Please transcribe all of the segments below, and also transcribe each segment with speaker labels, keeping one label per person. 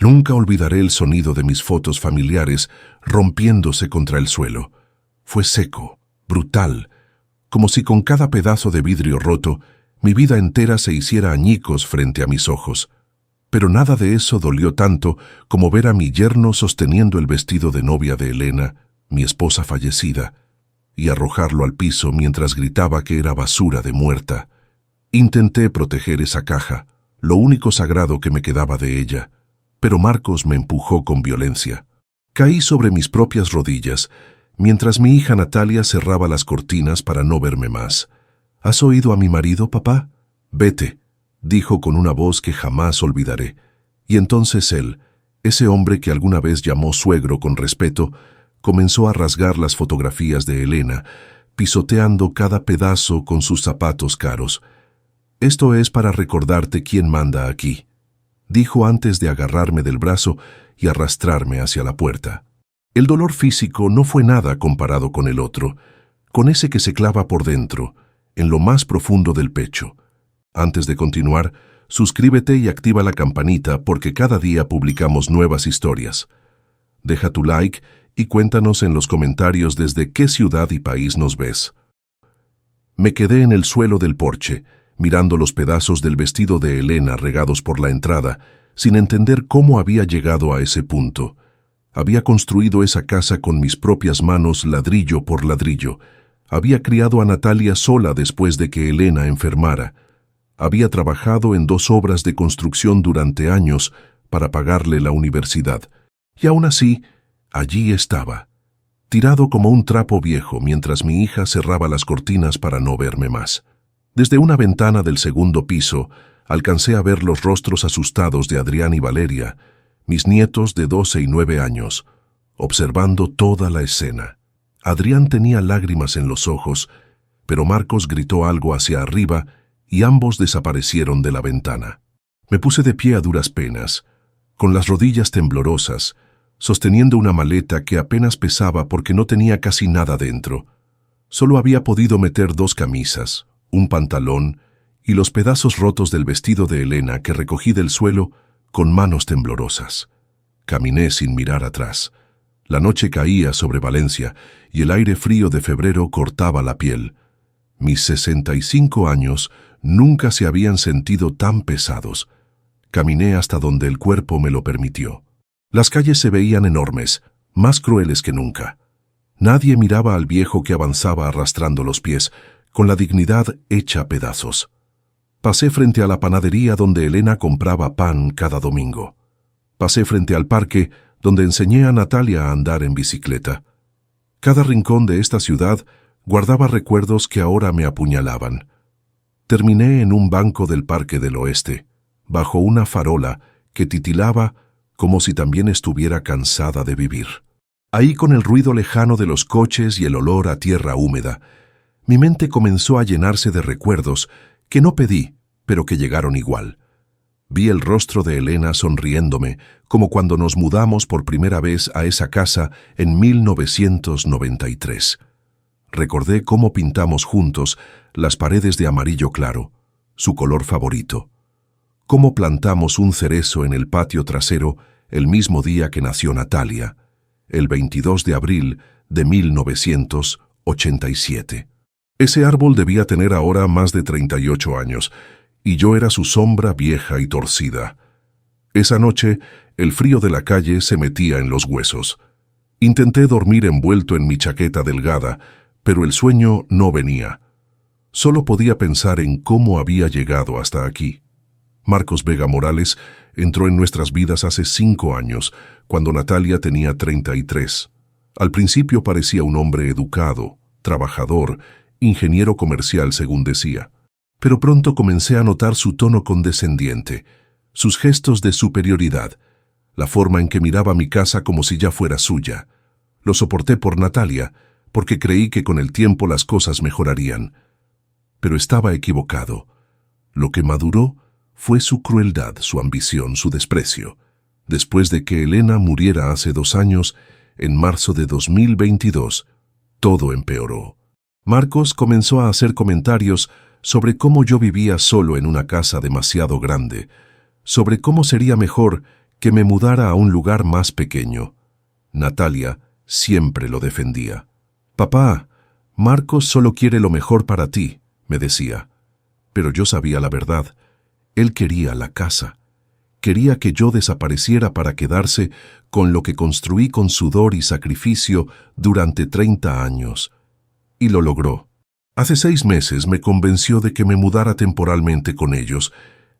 Speaker 1: Nunca olvidaré el sonido de mis fotos familiares rompiéndose contra el suelo. Fue seco, brutal, como si con cada pedazo de vidrio roto mi vida entera se hiciera añicos frente a mis ojos. Pero nada de eso dolió tanto como ver a mi yerno sosteniendo el vestido de novia de Elena, mi esposa fallecida, y arrojarlo al piso mientras gritaba que era basura de muerta. Intenté proteger esa caja, lo único sagrado que me quedaba de ella, pero Marcos me empujó con violencia. Caí sobre mis propias rodillas, mientras mi hija Natalia cerraba las cortinas para no verme más. ¿Has oído a mi marido, papá? Vete, dijo con una voz que jamás olvidaré. Y entonces él, ese hombre que alguna vez llamó suegro con respeto, comenzó a rasgar las fotografías de Elena, pisoteando cada pedazo con sus zapatos caros. Esto es para recordarte quién manda aquí, dijo antes de agarrarme del brazo y arrastrarme hacia la puerta. El dolor físico no fue nada comparado con el otro, con ese que se clava por dentro, en lo más profundo del pecho. Antes de continuar, suscríbete y activa la campanita porque cada día publicamos nuevas historias. Deja tu like y cuéntanos en los comentarios desde qué ciudad y país nos ves. Me quedé en el suelo del porche, mirando los pedazos del vestido de Elena regados por la entrada, sin entender cómo había llegado a ese punto. Había construido esa casa con mis propias manos ladrillo por ladrillo. Había criado a Natalia sola después de que Elena enfermara. Había trabajado en 2 obras de construcción durante años para pagarle la universidad. Y aún así, allí estaba, tirado como un trapo viejo mientras mi hija cerraba las cortinas para no verme más. Desde una ventana del segundo piso, alcancé a ver los rostros asustados de Adrián y Valeria, mis nietos de 12 y 9 años, observando toda la escena. Adrián tenía lágrimas en los ojos, pero Marcos gritó algo hacia arriba y ambos desaparecieron de la ventana. Me puse de pie a duras penas, con las rodillas temblorosas, sosteniendo una maleta que apenas pesaba porque no tenía casi nada dentro. Solo había podido meter 2 camisas, un pantalón y los pedazos rotos del vestido de Elena que recogí del suelo con manos temblorosas. Caminé sin mirar atrás. La noche caía sobre Valencia y el aire frío de febrero cortaba la piel. Mis 65 años nunca se habían sentido tan pesados. Caminé hasta donde el cuerpo me lo permitió. Las calles se veían enormes, más crueles que nunca. Nadie miraba al viejo que avanzaba arrastrando los pies, con la dignidad hecha pedazos. Pasé frente a la panadería donde Elena compraba pan cada domingo. Pasé frente al parque donde enseñé a Natalia a andar en bicicleta. Cada rincón de esta ciudad guardaba recuerdos que ahora me apuñalaban. Terminé en un banco del Parque del Oeste, bajo una farola que titilaba como si también estuviera cansada de vivir. Ahí, con el ruido lejano de los coches y el olor a tierra húmeda, mi mente comenzó a llenarse de recuerdos que no pedí, pero que llegaron igual. Vi el rostro de Elena sonriéndome, como cuando nos mudamos por primera vez a esa casa en 1993. Recordé cómo pintamos juntos las paredes de amarillo claro, su color favorito. Cómo plantamos un cerezo en el patio trasero el mismo día que nació Natalia, el 22 de abril de 1987. Ese árbol debía tener ahora más de 38 años, y yo era su sombra vieja y torcida. Esa noche, el frío de la calle se metía en los huesos. Intenté dormir envuelto en mi chaqueta delgada, pero el sueño no venía. Solo podía pensar en cómo había llegado hasta aquí. Marcos Vega Morales entró en nuestras vidas hace 5 años, cuando Natalia tenía 33. Al principio parecía un hombre educado, trabajador, ingeniero comercial, según decía. Pero pronto comencé a notar su tono condescendiente, sus gestos de superioridad, la forma en que miraba mi casa como si ya fuera suya. Lo soporté por Natalia, porque creí que con el tiempo las cosas mejorarían. Pero estaba equivocado. Lo que maduró fue su crueldad, su ambición, su desprecio. Después de que Elena muriera hace 2 años, en marzo de 2022, todo empeoró. Marcos comenzó a hacer comentarios sobre cómo yo vivía solo en una casa demasiado grande, sobre cómo sería mejor que me mudara a un lugar más pequeño. Natalia siempre lo defendía. «Papá, Marcos solo quiere lo mejor para ti», me decía. Pero yo sabía la verdad. Él quería la casa. Quería que yo desapareciera para quedarse con lo que construí con sudor y sacrificio durante 30 años. Y lo logró. Hace 6 meses me convenció de que me mudara temporalmente con ellos,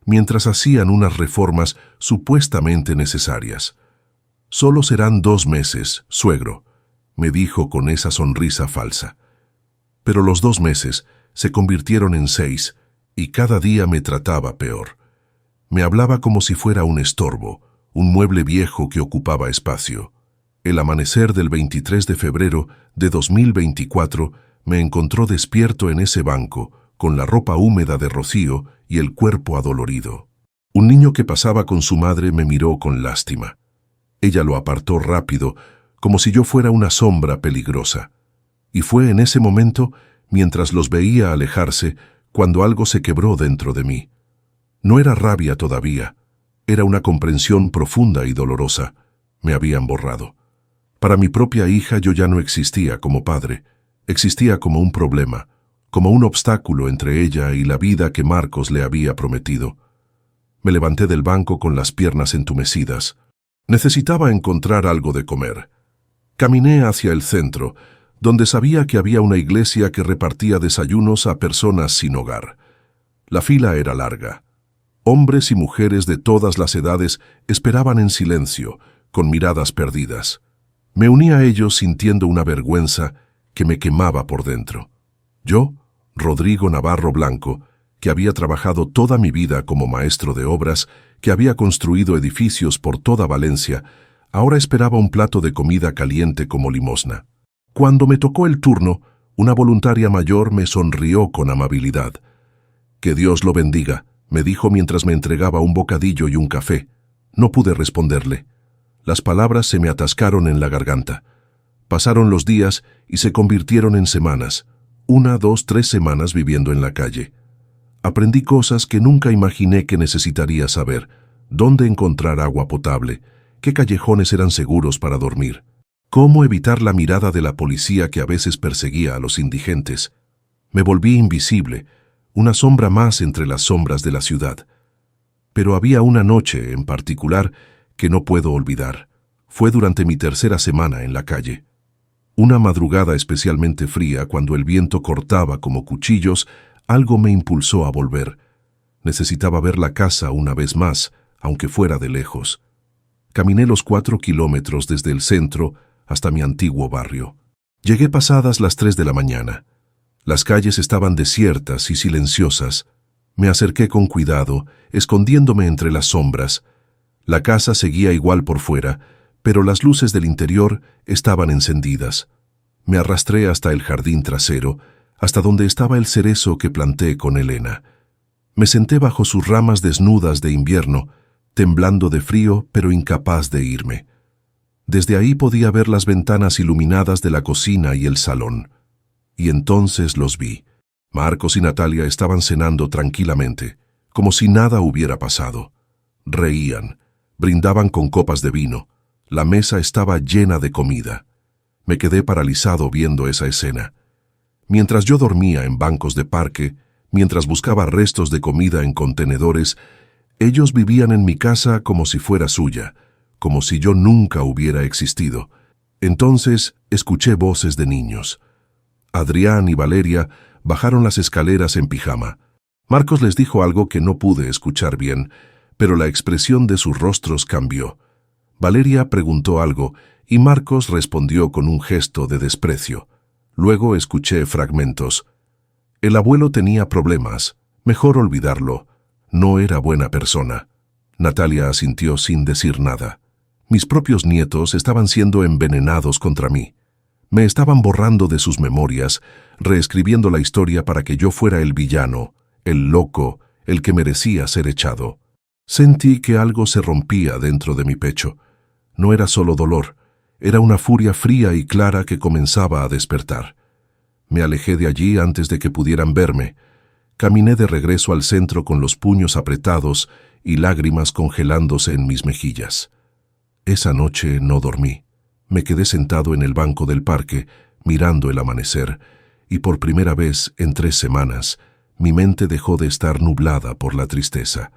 Speaker 1: mientras hacían unas reformas supuestamente necesarias. «Solo serán 2 meses, suegro», me dijo con esa sonrisa falsa. Pero los 2 meses se convirtieron en 6 y cada día me trataba peor. Me hablaba como si fuera un estorbo, un mueble viejo que ocupaba espacio. El amanecer del 23 de febrero de 2024 me encontró despierto en ese banco, con la ropa húmeda de rocío y el cuerpo adolorido. Un niño que pasaba con su madre me miró con lástima. Ella lo apartó rápido, como si yo fuera una sombra peligrosa. Y fue en ese momento, mientras los veía alejarse, cuando algo se quebró dentro de mí. No era rabia todavía, era una comprensión profunda y dolorosa. Me habían borrado. Para mi propia hija yo ya no existía como padre, existía como un problema, como un obstáculo entre ella y la vida que Marcos le había prometido. Me levanté del banco con las piernas entumecidas. Necesitaba encontrar algo de comer. Caminé hacia el centro, donde sabía que había una iglesia que repartía desayunos a personas sin hogar. La fila era larga. Hombres y mujeres de todas las edades esperaban en silencio, con miradas perdidas. Me uní a ellos sintiendo una vergüenza que me quemaba por dentro. Yo, Rodrigo Navarro Blanco, que había trabajado toda mi vida como maestro de obras, que había construido edificios por toda Valencia, ahora esperaba un plato de comida caliente como limosna. Cuando me tocó el turno, una voluntaria mayor me sonrió con amabilidad. «Que Dios lo bendiga», me dijo mientras me entregaba un bocadillo y un café. No pude responderle. Las palabras se me atascaron en la garganta. Pasaron los días y se convirtieron en semanas. 1, 2, 3 semanas viviendo en la calle. Aprendí cosas que nunca imaginé que necesitaría saber. Dónde encontrar agua potable, qué callejones eran seguros para dormir, cómo evitar la mirada de la policía que a veces perseguía a los indigentes. Me volví invisible, una sombra más entre las sombras de la ciudad. Pero había una noche en particular que no puedo olvidar. Fue durante mi 3ª semana en la calle. Una madrugada especialmente fría, cuando el viento cortaba como cuchillos, algo me impulsó a volver. Necesitaba ver la casa una vez más, aunque fuera de lejos. Caminé los 4 kilómetros desde el centro hasta mi antiguo barrio. Llegué pasadas las 3 de la mañana. Las calles estaban desiertas y silenciosas. Me acerqué con cuidado, escondiéndome entre las sombras. La casa seguía igual por fuera, pero las luces del interior estaban encendidas. Me arrastré hasta el jardín trasero, hasta donde estaba el cerezo que planté con Elena. Me senté bajo sus ramas desnudas de invierno, temblando de frío pero incapaz de irme. Desde ahí podía ver las ventanas iluminadas de la cocina y el salón. Y entonces los vi. Marcos y Natalia estaban cenando tranquilamente, como si nada hubiera pasado. Reían, brindaban con copas de vino. La mesa estaba llena de comida. Me quedé paralizado viendo esa escena. Mientras yo dormía en bancos de parque, mientras buscaba restos de comida en contenedores, ellos vivían en mi casa como si fuera suya, como si yo nunca hubiera existido. Entonces escuché voces de niños. Adrián y Valeria bajaron las escaleras en pijama. Marcos les dijo algo que no pude escuchar bien, pero la expresión de sus rostros cambió. Valeria preguntó algo y Marcos respondió con un gesto de desprecio. Luego escuché fragmentos. El abuelo tenía problemas. Mejor olvidarlo. No era buena persona. Natalia asintió sin decir nada. Mis propios nietos estaban siendo envenenados contra mí. Me estaban borrando de sus memorias, reescribiendo la historia para que yo fuera el villano, el loco, el que merecía ser echado. Sentí que algo se rompía dentro de mi pecho. No era solo dolor, era una furia fría y clara que comenzaba a despertar. Me alejé de allí antes de que pudieran verme. Caminé de regreso al centro con los puños apretados y lágrimas congelándose en mis mejillas. Esa noche no dormí. Me quedé sentado en el banco del parque, mirando el amanecer, y por primera vez en 3 semanas, mi mente dejó de estar nublada por la tristeza.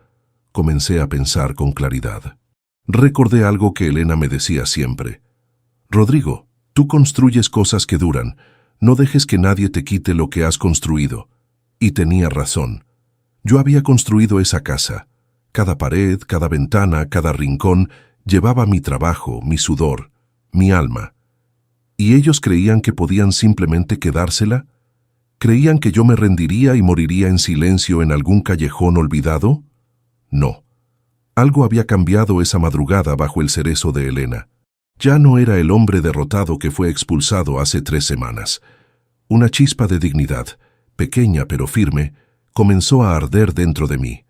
Speaker 1: Comencé a pensar con claridad. Recordé algo que Elena me decía siempre. Rodrigo, tú construyes cosas que duran. No dejes que nadie te quite lo que has construido. Y tenía razón. Yo había construido esa casa. Cada pared, cada ventana, cada rincón llevaba mi trabajo, mi sudor, mi alma. ¿Y ellos creían que podían simplemente quedársela? ¿Creían que yo me rendiría y moriría en silencio en algún callejón olvidado? No. Algo había cambiado esa madrugada bajo el cerezo de Elena. Ya no era el hombre derrotado que fue expulsado hace 3 semanas. Una chispa de dignidad, pequeña pero firme, comenzó a arder dentro de mí.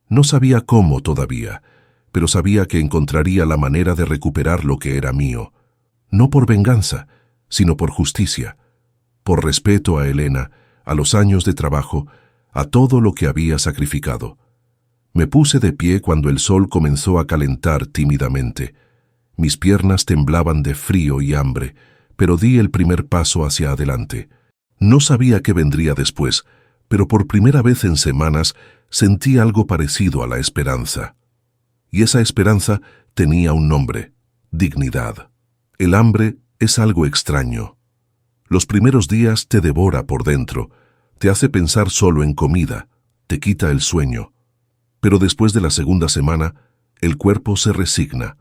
Speaker 1: No sabía cómo todavía, pero sabía que encontraría la manera de recuperar lo que era mío. No por venganza, sino por justicia, por respeto a Elena, a los años de trabajo, a todo lo que había sacrificado. Me puse de pie cuando el sol comenzó a calentar tímidamente. Mis piernas temblaban de frío y hambre, pero di el primer paso hacia adelante. No sabía qué vendría después, pero por primera vez en semanas sentí algo parecido a la esperanza. Y esa esperanza tenía un nombre: dignidad. El hambre es algo extraño. Los primeros días te devora por dentro, te hace pensar solo en comida, te quita el sueño. Pero después de la segunda semana, el cuerpo se resigna.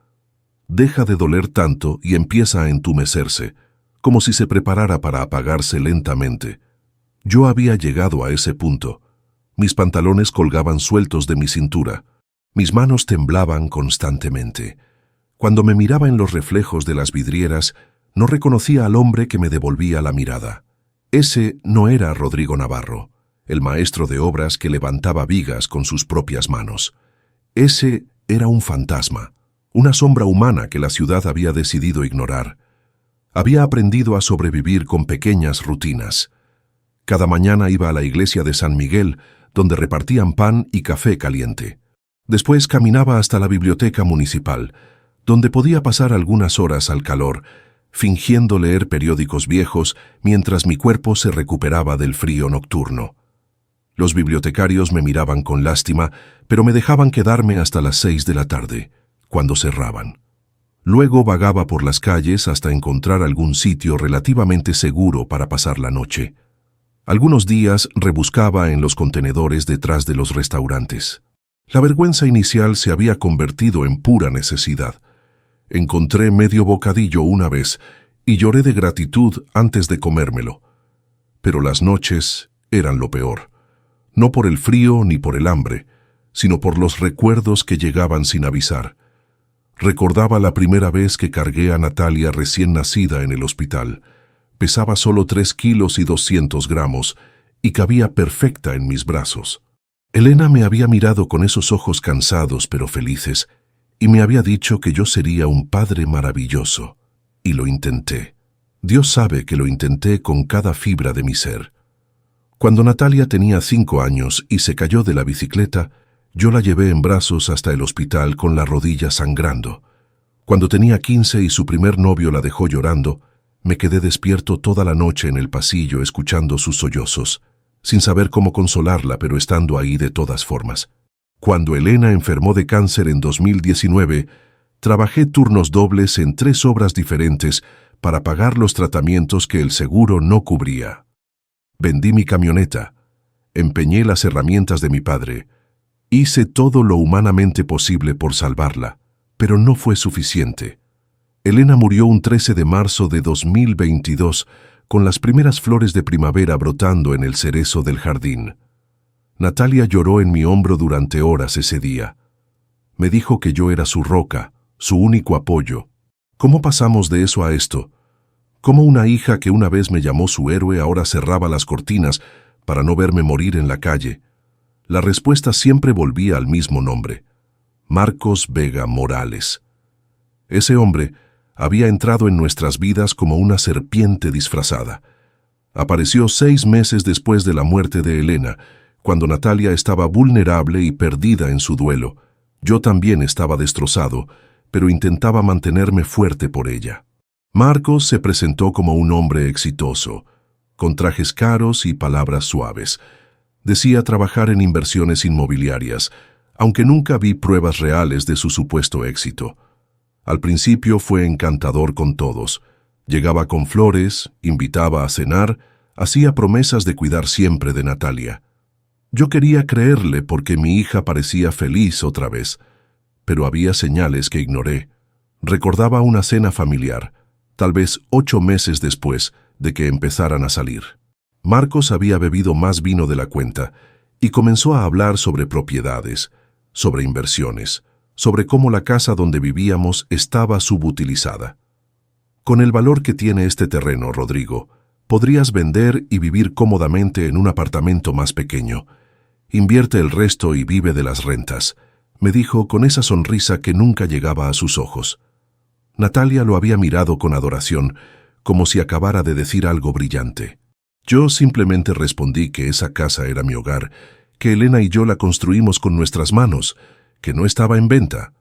Speaker 1: Deja de doler tanto y empieza a entumecerse, como si se preparara para apagarse lentamente. Yo había llegado a ese punto. Mis pantalones colgaban sueltos de mi cintura. Mis manos temblaban constantemente. Cuando me miraba en los reflejos de las vidrieras, no reconocía al hombre que me devolvía la mirada. Ese no era Rodrigo Navarro, el maestro de obras que levantaba vigas con sus propias manos. Ese era un fantasma, una sombra humana que la ciudad había decidido ignorar. Había aprendido a sobrevivir con pequeñas rutinas. Cada mañana iba a la iglesia de San Miguel, donde repartían pan y café caliente. Después caminaba hasta la biblioteca municipal, donde podía pasar algunas horas al calor, fingiendo leer periódicos viejos mientras mi cuerpo se recuperaba del frío nocturno. Los bibliotecarios me miraban con lástima, pero me dejaban quedarme hasta las 6 de la tarde, cuando cerraban. Luego vagaba por las calles hasta encontrar algún sitio relativamente seguro para pasar la noche. Algunos días rebuscaba en los contenedores detrás de los restaurantes. La vergüenza inicial se había convertido en pura necesidad. Encontré medio bocadillo una vez y lloré de gratitud antes de comérmelo. Pero las noches eran lo peor. No por el frío ni por el hambre, sino por los recuerdos que llegaban sin avisar. Recordaba la primera vez que cargué a Natalia recién nacida en el hospital. Pesaba solo 3 kilos y 200 gramos y cabía perfecta en mis brazos. Elena me había mirado con esos ojos cansados pero felices y me había dicho que yo sería un padre maravilloso. Y lo intenté. Dios sabe que lo intenté con cada fibra de mi ser. Cuando Natalia tenía 5 años y se cayó de la bicicleta, yo la llevé en brazos hasta el hospital con la rodilla sangrando. Cuando tenía 15 y su primer novio la dejó llorando, me quedé despierto toda la noche en el pasillo escuchando sus sollozos, sin saber cómo consolarla, pero estando ahí de todas formas. Cuando Elena enfermó de cáncer en 2019, trabajé turnos dobles en 3 obras diferentes para pagar los tratamientos que el seguro no cubría. Vendí mi camioneta, empeñé las herramientas de mi padre, hice todo lo humanamente posible por salvarla, pero no fue suficiente. Elena murió un 13 de marzo de 2022, con las primeras flores de primavera brotando en el cerezo del jardín. Natalia lloró en mi hombro durante horas ese día. Me dijo que yo era su roca, su único apoyo. ¿Cómo pasamos de eso a esto? ¿Cómo una hija que una vez me llamó su héroe ahora cerraba las cortinas para no verme morir en la calle? La respuesta siempre volvía al mismo nombre: Marcos Vega Morales. Ese hombre había entrado en nuestras vidas como una serpiente disfrazada. Apareció 6 meses después de la muerte de Elena, cuando Natalia estaba vulnerable y perdida en su duelo, Yo también estaba destrozado, pero intentaba mantenerme fuerte por ella. Marcos se presentó como un hombre exitoso, con trajes caros y palabras suaves. Decía trabajar en inversiones inmobiliarias, aunque nunca vi pruebas reales de su supuesto éxito. Al principio fue encantador con todos. Llegaba con flores, invitaba a cenar, hacía promesas de cuidar siempre de Natalia. Yo quería creerle porque mi hija parecía feliz otra vez, pero había señales que ignoré. Recordaba una cena familiar, tal vez 8 meses después de que empezaran a salir. Marcos había bebido más vino de la cuenta y comenzó a hablar sobre propiedades, sobre inversiones, sobre cómo la casa donde vivíamos estaba subutilizada. Con el valor que tiene este terreno, Rodrigo, podrías vender y vivir cómodamente en un apartamento más pequeño. Invierte el resto y vive de las rentas, me dijo con esa sonrisa que nunca llegaba a sus ojos. Natalia lo había mirado con adoración, como si acabara de decir algo brillante. Yo simplemente respondí que esa casa era mi hogar, que Elena y yo la construimos con nuestras manos, que no estaba en venta.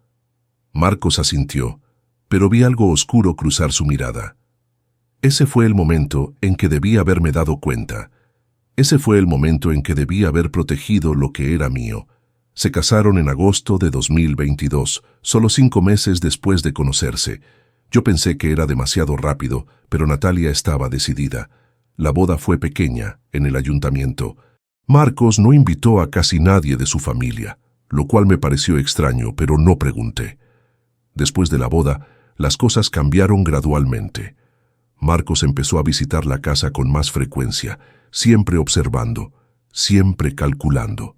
Speaker 1: Marcos asintió, pero vi algo oscuro cruzar su mirada. Ese fue el momento en que debí haberme dado cuenta. Ese fue el momento en que debí haber protegido lo que era mío. Se casaron en agosto de 2022, solo 5 meses después de conocerse. Yo pensé que era demasiado rápido, pero Natalia estaba decidida. La boda fue pequeña, en el ayuntamiento. Marcos no invitó a casi nadie de su familia, lo cual me pareció extraño, pero no pregunté. Después de la boda, las cosas cambiaron gradualmente. Marcos empezó a visitar la casa con más frecuencia, siempre observando, siempre calculando.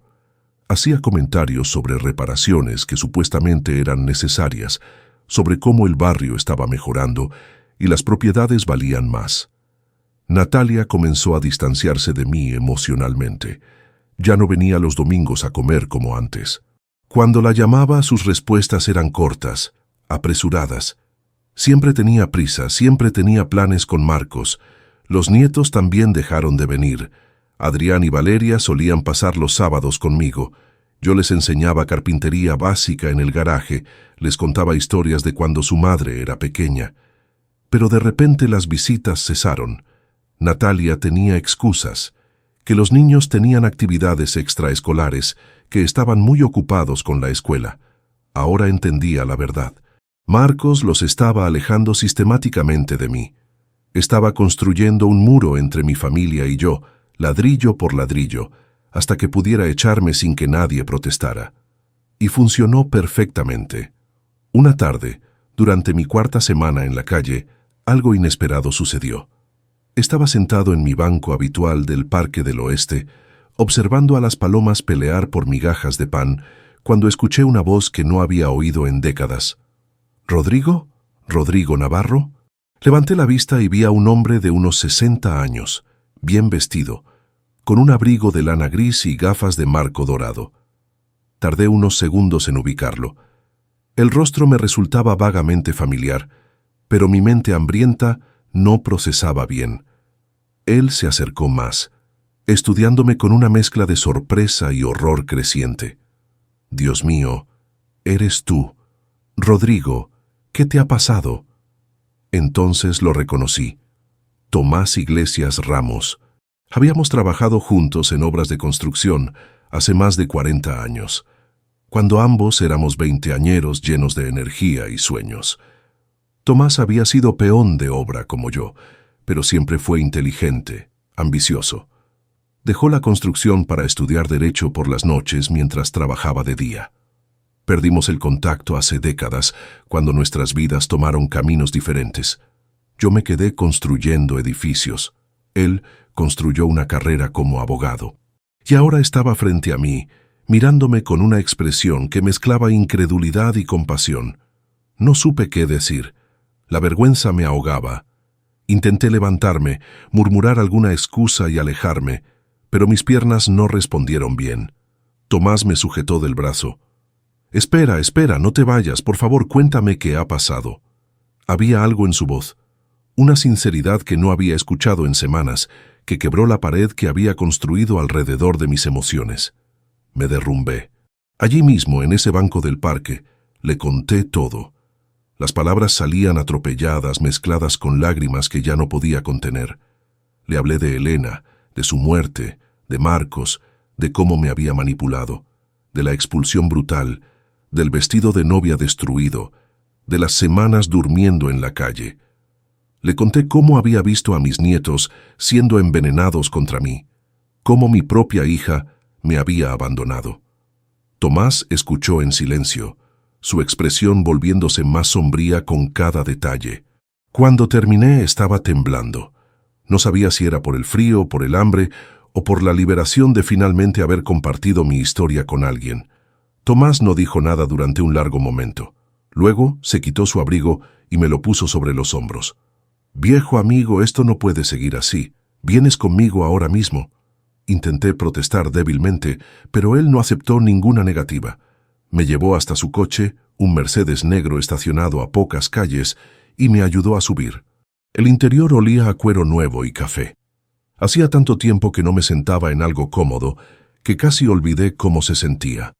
Speaker 1: Hacía comentarios sobre reparaciones que supuestamente eran necesarias, sobre cómo el barrio estaba mejorando y las propiedades valían más. Natalia comenzó a distanciarse de mí emocionalmente. Ya no venía los domingos a comer como antes. Cuando la llamaba, sus respuestas eran cortas, apresuradas. Siempre tenía prisa, siempre tenía planes con Marcos. Los nietos también dejaron de venir. Adrián y Valeria solían pasar los sábados conmigo. Yo les enseñaba carpintería básica en el garaje, les contaba historias de cuando su madre era pequeña. Pero de repente las visitas cesaron. Natalia tenía excusas, que los niños tenían actividades extraescolares, que estaban muy ocupados con la escuela. Ahora entendía la verdad. Marcos los estaba alejando sistemáticamente de mí. Estaba construyendo un muro entre mi familia y yo, ladrillo por ladrillo, hasta que pudiera echarme sin que nadie protestara. Y funcionó perfectamente. Una tarde, durante mi 4ª semana en la calle, algo inesperado sucedió. Estaba sentado en mi banco habitual del Parque del Oeste, observando a las palomas pelear por migajas de pan, cuando escuché una voz que no había oído en décadas. ¿Rodrigo? ¿Rodrigo Navarro? Levanté la vista y vi a un hombre de unos 60 años, bien vestido, con un abrigo de lana gris y gafas de marco dorado. Tardé unos segundos en ubicarlo. El rostro me resultaba vagamente familiar, pero mi mente hambrienta no procesaba bien. Él se acercó más, estudiándome con una mezcla de sorpresa y horror creciente. Dios mío, eres tú. Rodrigo, ¿qué te ha pasado? Entonces lo reconocí. Tomás Iglesias Ramos. Habíamos trabajado juntos en obras de construcción hace más de 40 años, cuando ambos éramos veinteañeros llenos de energía y sueños. Tomás había sido peón de obra como yo, pero siempre fue inteligente, ambicioso. Dejó la construcción para estudiar Derecho por las noches mientras trabajaba de día. Perdimos el contacto hace décadas, cuando nuestras vidas tomaron caminos diferentes. Yo me quedé construyendo edificios. Él construyó una carrera como abogado. Y ahora estaba frente a mí, mirándome con una expresión que mezclaba incredulidad y compasión. No supe qué decir. La vergüenza me ahogaba. Intenté levantarme, murmurar alguna excusa y alejarme, pero mis piernas no respondieron bien. Tomás me sujetó del brazo. «Espera, espera, no te vayas, por favor, cuéntame qué ha pasado». Había algo en su voz, una sinceridad que no había escuchado en semanas, que quebró la pared que había construido alrededor de mis emociones. Me derrumbé. Allí mismo, en ese banco del parque, le conté todo. Las palabras salían atropelladas, mezcladas con lágrimas que ya no podía contener. Le hablé de Elena, de su muerte, de Marcos, de cómo me había manipulado, de la expulsión brutal, del vestido de novia destruido, de las semanas durmiendo en la calle. Le conté cómo había visto a mis nietos siendo envenenados contra mí, cómo mi propia hija me había abandonado. Tomás escuchó en silencio, su expresión volviéndose más sombría con cada detalle. Cuando terminé estaba temblando. No sabía si era por el frío, por el hambre o por la liberación de finalmente haber compartido mi historia con alguien. Tomás no dijo nada durante un largo momento. Luego se quitó su abrigo y me lo puso sobre los hombros. «Viejo amigo, esto no puede seguir así. Vienes conmigo ahora mismo». Intenté protestar débilmente, pero él no aceptó ninguna negativa. Me llevó hasta su coche, un Mercedes negro estacionado a pocas calles, y me ayudó a subir. El interior olía a cuero nuevo y café. Hacía tanto tiempo que no me sentaba en algo cómodo, que casi olvidé cómo se sentía.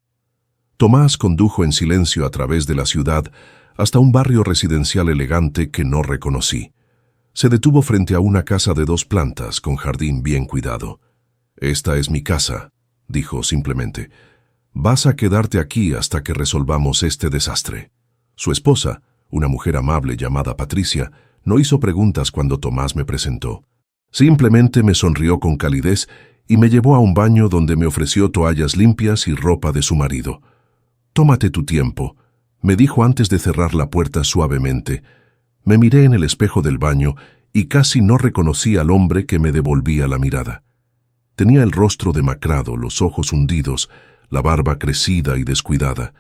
Speaker 1: Tomás condujo en silencio a través de la ciudad hasta un barrio residencial elegante que no reconocí. Se detuvo frente a una casa de 2 plantas con jardín bien cuidado. «Esta es mi casa», dijo simplemente. «Vas a quedarte aquí hasta que resolvamos este desastre». Su esposa, una mujer amable llamada Patricia, no hizo preguntas cuando Tomás me presentó. Simplemente me sonrió con calidez y me llevó a un baño donde me ofreció toallas limpias y ropa de su marido. «Tómate tu tiempo», me dijo antes de cerrar la puerta suavemente. Me miré en el espejo del baño y casi no reconocí al hombre que me devolvía la mirada. Tenía el rostro demacrado, los ojos hundidos, la barba crecida y descuidada.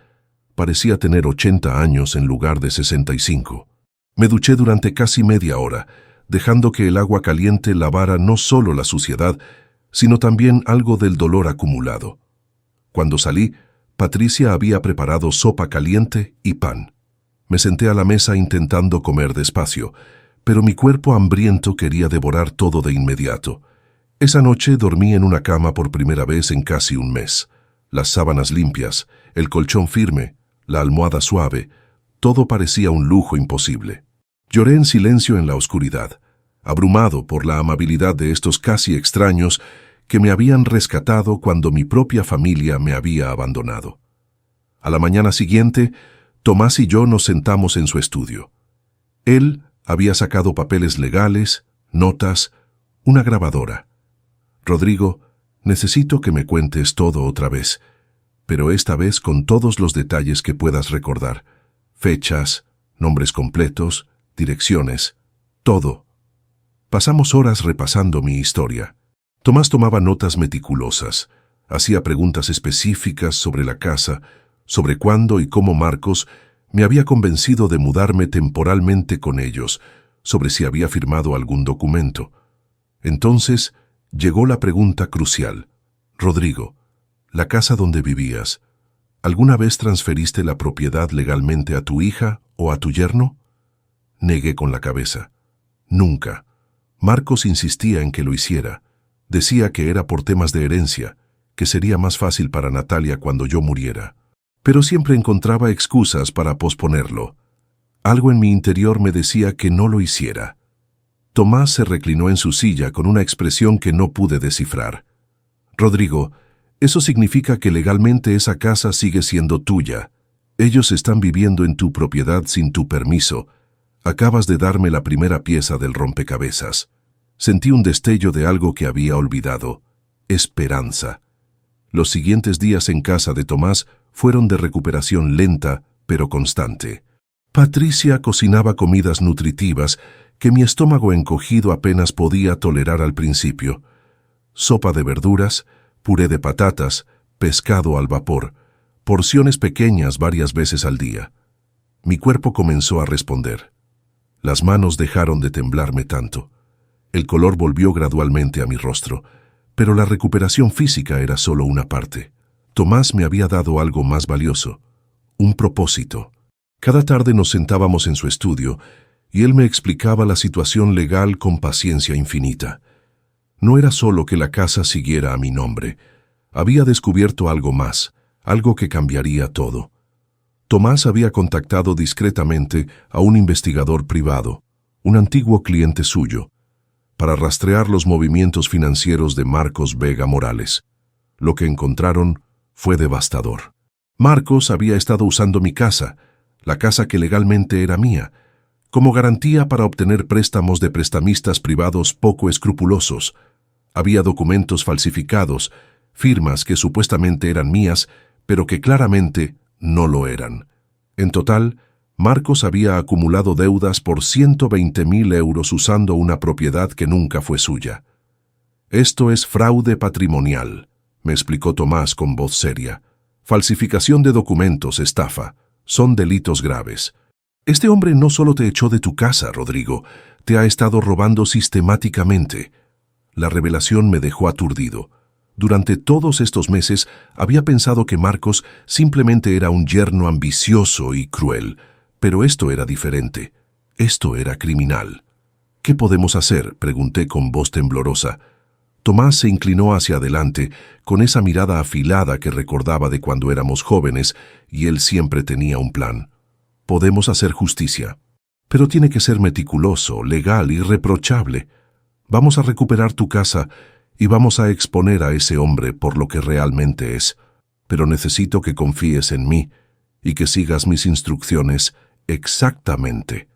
Speaker 1: Parecía tener 80 años en lugar de 65. Me duché durante casi media hora, dejando que el agua caliente lavara no solo la suciedad, sino también algo del dolor acumulado. Cuando salí, Patricia había preparado sopa caliente y pan. Me senté a la mesa intentando comer despacio, pero mi cuerpo hambriento quería devorar todo de inmediato. Esa noche dormí en una cama por primera vez en casi un mes. Las sábanas limpias, el colchón firme, la almohada suave, todo parecía un lujo imposible. Lloré en silencio en la oscuridad, abrumado por la amabilidad de estos casi extraños que me habían rescatado cuando mi propia familia me había abandonado. A la mañana siguiente, Tomás y yo nos sentamos en su estudio. Él había sacado papeles legales, notas, una grabadora. «Rodrigo, necesito que me cuentes todo otra vez, pero esta vez con todos los detalles que puedas recordar. Fechas, nombres completos, direcciones, todo». Pasamos horas repasando mi historia. Tomás tomaba notas meticulosas, hacía preguntas específicas sobre la casa, sobre cuándo y cómo Marcos me había convencido de mudarme temporalmente con ellos, sobre si había firmado algún documento. Entonces llegó la pregunta crucial. «Rodrigo, la casa donde vivías, ¿alguna vez transferiste la propiedad legalmente a tu hija o a tu yerno?» Negué con la cabeza. «Nunca». Marcos insistía en que lo hiciera. Decía que era por temas de herencia, que sería más fácil para Natalia cuando yo muriera. Pero siempre encontraba excusas para posponerlo. Algo en mi interior me decía que no lo hiciera. Tomás se reclinó en su silla con una expresión que no pude descifrar. «Rodrigo, eso significa que legalmente esa casa sigue siendo tuya. Ellos están viviendo en tu propiedad sin tu permiso. Acabas de darme la primera pieza del rompecabezas». Sentí un destello de algo que había olvidado. Esperanza. Los siguientes días en casa de Tomás fueron de recuperación lenta, pero constante. Patricia cocinaba comidas nutritivas que mi estómago encogido apenas podía tolerar al principio. Sopa de verduras, puré de patatas, pescado al vapor, porciones pequeñas varias veces al día. Mi cuerpo comenzó a responder. Las manos dejaron de temblarme tanto. El color volvió gradualmente a mi rostro, pero la recuperación física era solo una parte. Tomás me había dado algo más valioso, un propósito. Cada tarde nos sentábamos en su estudio y él me explicaba la situación legal con paciencia infinita. No era solo que la casa siguiera a mi nombre. Había descubierto algo más, algo que cambiaría todo. Tomás había contactado discretamente a un investigador privado, un antiguo cliente suyo, para rastrear los movimientos financieros de Marcos Vega Morales. Lo que encontraron fue devastador. Marcos había estado usando mi casa, la casa que legalmente era mía, como garantía para obtener préstamos de prestamistas privados poco escrupulosos. Había documentos falsificados, firmas que supuestamente eran mías, pero que claramente no lo eran. En total, Marcos había acumulado deudas por 120.000 euros usando una propiedad que nunca fue suya. Esto es fraude patrimonial, me explicó Tomás con voz seria. Falsificación de documentos, estafa, son delitos graves. Este hombre no solo te echó de tu casa, Rodrigo, te ha estado robando sistemáticamente. La revelación me dejó aturdido. Durante todos estos meses había pensado que Marcos simplemente era un yerno ambicioso y cruel, pero esto era diferente. Esto era criminal. ¿Qué podemos hacer?, pregunté con voz temblorosa. Tomás se inclinó hacia adelante, con esa mirada afilada que recordaba de cuando éramos jóvenes, y él siempre tenía un plan. Podemos hacer justicia, pero tiene que ser meticuloso, legal, irreprochable. Vamos a recuperar tu casa y vamos a exponer a ese hombre por lo que realmente es. Pero necesito que confíes en mí y que sigas mis instrucciones exactamente.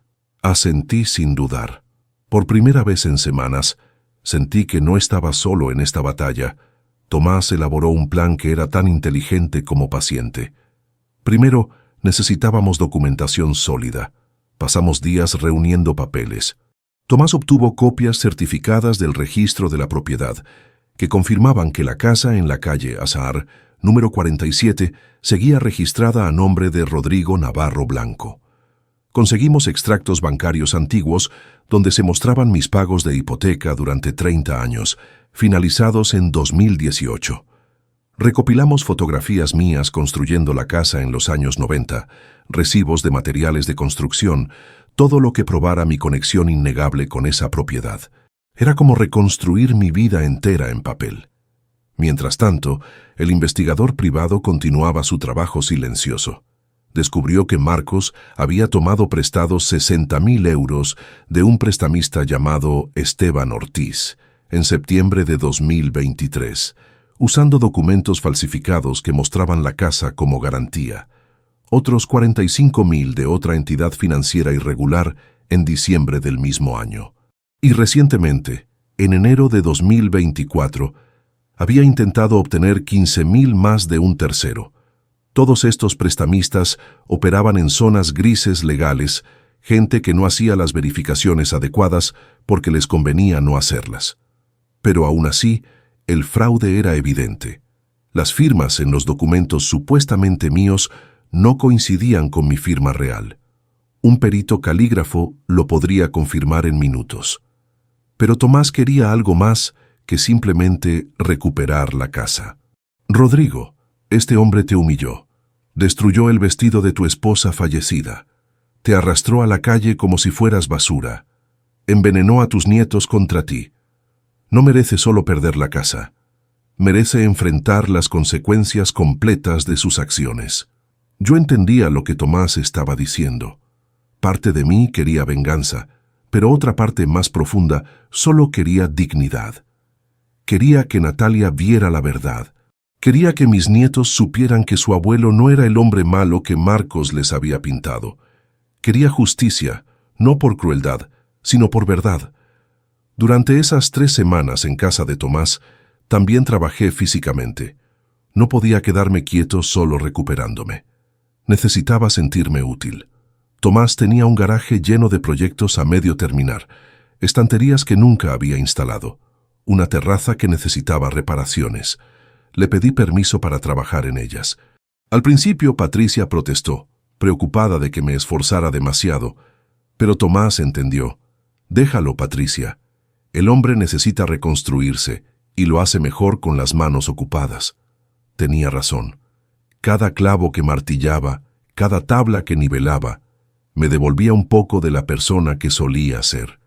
Speaker 1: Asentí sin dudar. Por primera vez en semanas, sentí que no estaba solo en esta batalla. Tomás elaboró un plan que era tan inteligente como paciente. Primero, necesitábamos documentación sólida. Pasamos días reuniendo papeles. Tomás obtuvo copias certificadas del registro de la propiedad, que confirmaban que la casa en la calle Azahar, número 47, seguía registrada a nombre de Rodrigo Navarro Blanco. Conseguimos extractos bancarios antiguos donde se mostraban mis pagos de hipoteca durante 30 años, finalizados en 2018. Recopilamos fotografías mías construyendo la casa en los años 90, recibos de materiales de construcción, todo lo que probara mi conexión innegable con esa propiedad. Era como reconstruir mi vida entera en papel. Mientras tanto, el investigador privado continuaba su trabajo silencioso. Descubrió que Marcos había tomado prestados 60.000 euros de un prestamista llamado Esteban Ortiz en septiembre de 2023, usando documentos falsificados que mostraban la casa como garantía. Otros 45.000 de otra entidad financiera irregular en diciembre del mismo año. Y recientemente, en enero de 2024, había intentado obtener 15.000 más de un tercero. Todos estos prestamistas operaban en zonas grises legales, gente que no hacía las verificaciones adecuadas porque les convenía no hacerlas. Pero aún así, el fraude era evidente. Las firmas en los documentos supuestamente míos no coincidían con mi firma real. Un perito calígrafo lo podría confirmar en minutos. Pero Tomás quería algo más que simplemente recuperar la casa. Rodrigo, este hombre te humilló. Destruyó el vestido de tu esposa fallecida. Te arrastró a la calle como si fueras basura. Envenenó a tus nietos contra ti. No merece solo perder la casa. Merece enfrentar las consecuencias completas de sus acciones. Yo entendía lo que Tomás estaba diciendo. Parte de mí quería venganza, pero otra parte más profunda solo quería dignidad. Quería que Natalia viera la verdad. Quería que mis nietos supieran que su abuelo no era el hombre malo que Marcos les había pintado. Quería justicia, no por crueldad, sino por verdad. Durante esas 3 semanas en casa de Tomás, también trabajé físicamente. No podía quedarme quieto solo recuperándome. Necesitaba sentirme útil. Tomás tenía un garaje lleno de proyectos a medio terminar, estanterías que nunca había instalado, una terraza que necesitaba reparaciones. Le pedí permiso para trabajar en ellas. Al principio Patricia protestó, preocupada de que me esforzara demasiado, pero Tomás entendió. Déjalo, Patricia. El hombre necesita reconstruirse y lo hace mejor con las manos ocupadas. Tenía razón. Cada clavo que martillaba, cada tabla que nivelaba, me devolvía un poco de la persona que solía ser.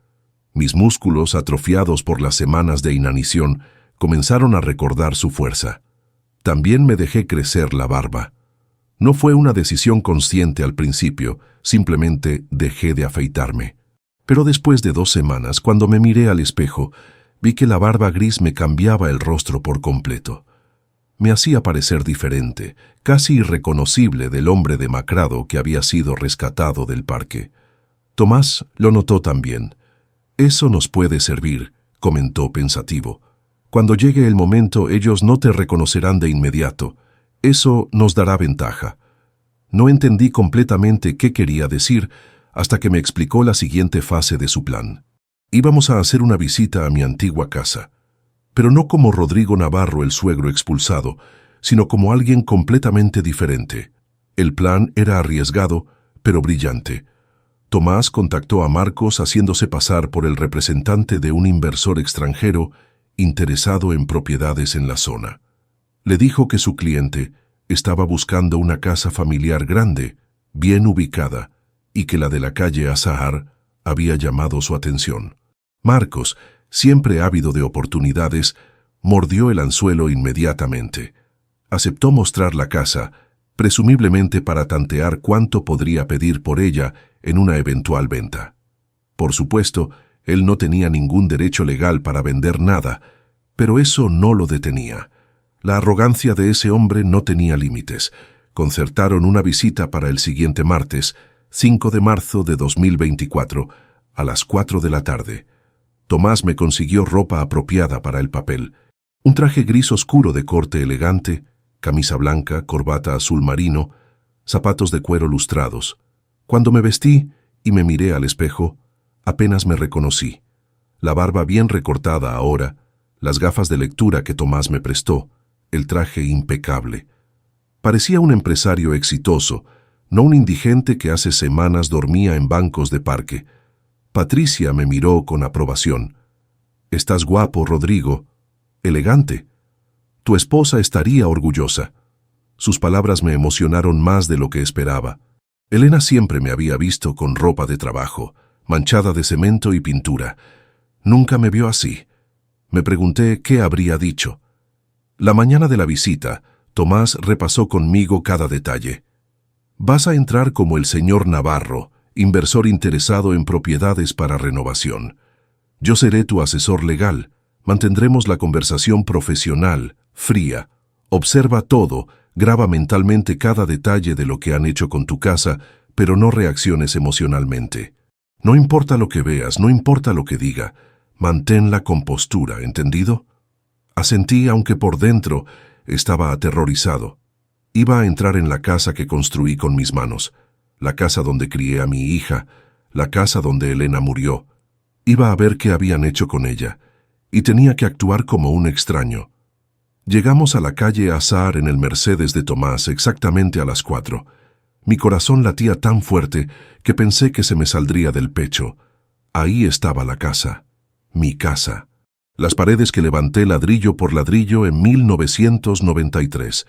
Speaker 1: Mis músculos, atrofiados por las semanas de inanición, comenzaron a recordar su fuerza. También me dejé crecer la barba. No fue una decisión consciente al principio, simplemente dejé de afeitarme. Pero después de 2 semanas, cuando me miré al espejo, vi que la barba gris me cambiaba el rostro por completo. Me hacía parecer diferente, casi irreconocible del hombre demacrado que había sido rescatado del parque. Tomás lo notó también. «Eso nos puede servir», comentó pensativo. «Cuando llegue el momento, ellos no te reconocerán de inmediato. Eso nos dará ventaja». No entendí completamente qué quería decir hasta que me explicó la siguiente fase de su plan. Íbamos a hacer una visita a mi antigua casa, pero no como Rodrigo Navarro, el suegro expulsado, sino como alguien completamente diferente. El plan era arriesgado, pero brillante. Tomás contactó a Marcos haciéndose pasar por el representante de un inversor extranjero interesado en propiedades en la zona. Le dijo que su cliente estaba buscando una casa familiar grande, bien ubicada, y que la de la calle Azahar había llamado su atención. Marcos, siempre ávido de oportunidades, mordió el anzuelo inmediatamente. Aceptó mostrar la casa, presumiblemente para tantear cuánto podría pedir por ella en una eventual venta. Por supuesto, él no tenía ningún derecho legal para vender nada, pero eso no lo detenía. La arrogancia de ese hombre no tenía límites. Concertaron una visita para el siguiente martes, 5 de marzo de 2024, a las 4 de la tarde. Tomás me consiguió ropa apropiada para el papel. Un traje gris oscuro de corte elegante, camisa blanca, corbata azul marino, zapatos de cuero lustrados. Cuando me vestí y me miré al espejo, apenas me reconocí. La barba bien recortada ahora, las gafas de lectura que Tomás me prestó, el traje impecable. Parecía un empresario exitoso, no un indigente que hace semanas dormía en bancos de parque. Patricia me miró con aprobación. «Estás guapo, Rodrigo. Elegante. Tu esposa estaría orgullosa». Sus palabras me emocionaron más de lo que esperaba. Elena siempre me había visto con ropa de trabajo, manchada de cemento y pintura. Nunca me vio así. Me pregunté qué habría dicho. La mañana de la visita, Tomás repasó conmigo cada detalle. «Vas a entrar como el señor Navarro, inversor interesado en propiedades para renovación. Yo seré tu asesor legal. Mantendremos la conversación profesional, fría. Observa todo, graba mentalmente cada detalle de lo que han hecho con tu casa, pero no reacciones emocionalmente. No importa lo que veas, no importa lo que diga. Mantén la compostura, ¿entendido?» Asentí, aunque por dentro estaba aterrorizado. Iba a entrar en la casa que construí con mis manos, la casa donde crié a mi hija, la casa donde Elena murió. Iba a ver qué habían hecho con ella, y tenía que actuar como un extraño. Llegamos a la calle Azahar en el Mercedes de Tomás exactamente a las 4. Mi corazón latía tan fuerte que pensé que se me saldría del pecho. Ahí estaba la casa, mi casa. Las paredes que levanté ladrillo por ladrillo en 1993.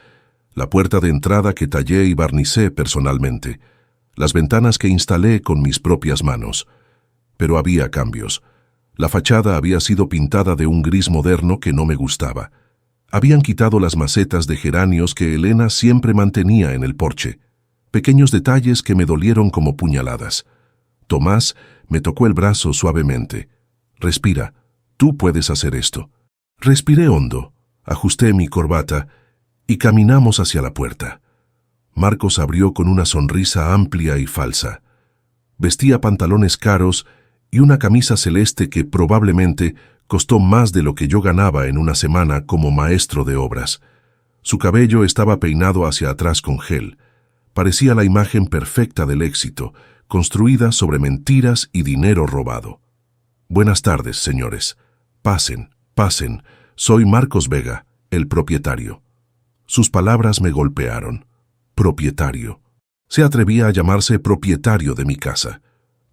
Speaker 1: La puerta de entrada que tallé y barnicé personalmente. Las ventanas que instalé con mis propias manos. Pero había cambios. La fachada había sido pintada de un gris moderno que no me gustaba. Habían quitado las macetas de geranios que Elena siempre mantenía en el porche. Pequeños detalles que me dolieron como puñaladas. Tomás me tocó el brazo suavemente. «Respira, tú puedes hacer esto». Respiré hondo, ajusté mi corbata y caminamos hacia la puerta. Marcos abrió con una sonrisa amplia y falsa. Vestía pantalones caros y una camisa celeste que probablemente costó más de lo que yo ganaba en una semana como maestro de obras. Su cabello estaba peinado hacia atrás con gel. Parecía la imagen perfecta del éxito, construida sobre mentiras y dinero robado. «Buenas tardes, señores. Pasen, pasen. Soy Marcos Vega, el propietario». Sus palabras me golpearon. Propietario. Se atrevía a llamarse propietario de mi casa.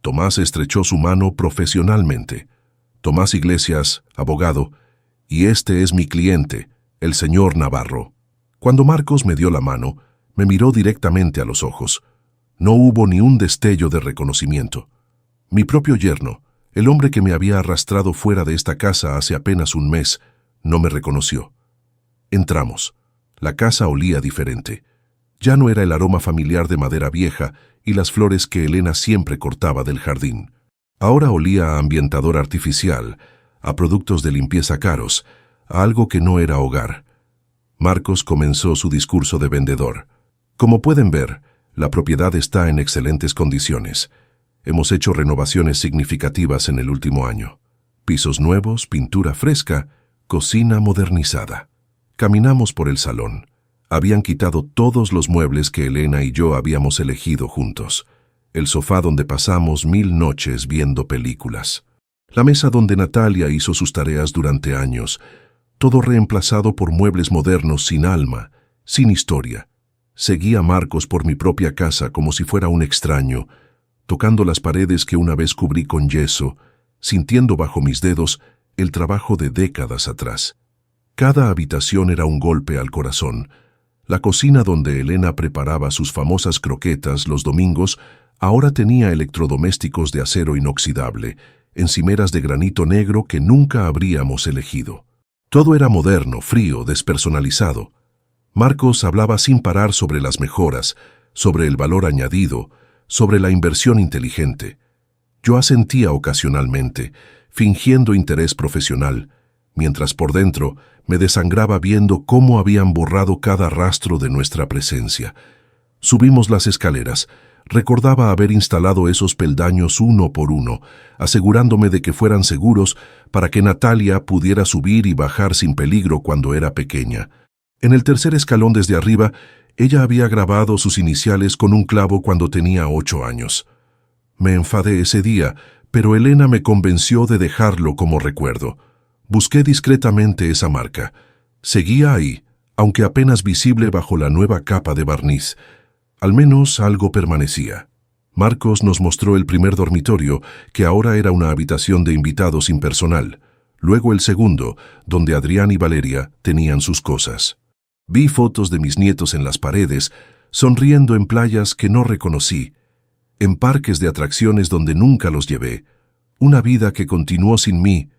Speaker 1: Tomás estrechó su mano profesionalmente. «Tomás Iglesias, abogado, y este es mi cliente, el señor Navarro». Cuando Marcos me dio la mano, me miró directamente a los ojos. No hubo ni un destello de reconocimiento. Mi propio yerno, el hombre que me había arrastrado fuera de esta casa hace apenas un mes, no me reconoció. Entramos. La casa olía diferente. Ya no era el aroma familiar de madera vieja y las flores que Elena siempre cortaba del jardín. Ahora olía a ambientador artificial, a productos de limpieza caros, a algo que no era hogar. Marcos comenzó su discurso de vendedor. Como pueden ver, la propiedad está en excelentes condiciones. Hemos hecho renovaciones significativas en el último año. Pisos nuevos, pintura fresca, cocina modernizada. Caminamos por el salón. Habían quitado todos los muebles que Elena y yo habíamos elegido juntos. El sofá donde pasamos 1000 noches viendo películas. La mesa donde Natalia hizo sus tareas durante años. Todo reemplazado por muebles modernos sin alma, sin historia. Seguía a Marcos por mi propia casa como si fuera un extraño, tocando las paredes que una vez cubrí con yeso, sintiendo bajo mis dedos el trabajo de décadas atrás. Cada habitación era un golpe al corazón. La cocina donde Elena preparaba sus famosas croquetas los domingos ahora tenía electrodomésticos de acero inoxidable, encimeras de granito negro que nunca habríamos elegido. Todo era moderno, frío, despersonalizado. Marcos hablaba sin parar sobre las mejoras, sobre el valor añadido, sobre la inversión inteligente. Yo asentía ocasionalmente, fingiendo interés profesional, mientras por dentro me desangraba viendo cómo habían borrado cada rastro de nuestra presencia. Subimos las escaleras. Recordaba haber instalado esos peldaños uno por uno, asegurándome de que fueran seguros para que Natalia pudiera subir y bajar sin peligro cuando era pequeña. En el tercer escalón desde arriba, ella había grabado sus iniciales con un clavo cuando tenía 8 años. Me enfadé ese día, pero Elena me convenció de dejarlo como recuerdo. Busqué discretamente esa marca. Seguía ahí, aunque apenas visible bajo la nueva capa de barniz. Al menos algo permanecía. Marcos nos mostró el primer dormitorio, que ahora era una habitación de invitados impersonal. Luego el segundo, donde Adrián y Valeria tenían sus cosas. Vi fotos de mis nietos en las paredes, sonriendo en playas que no reconocí, en parques de atracciones donde nunca los llevé. Una vida que continuó sin mí,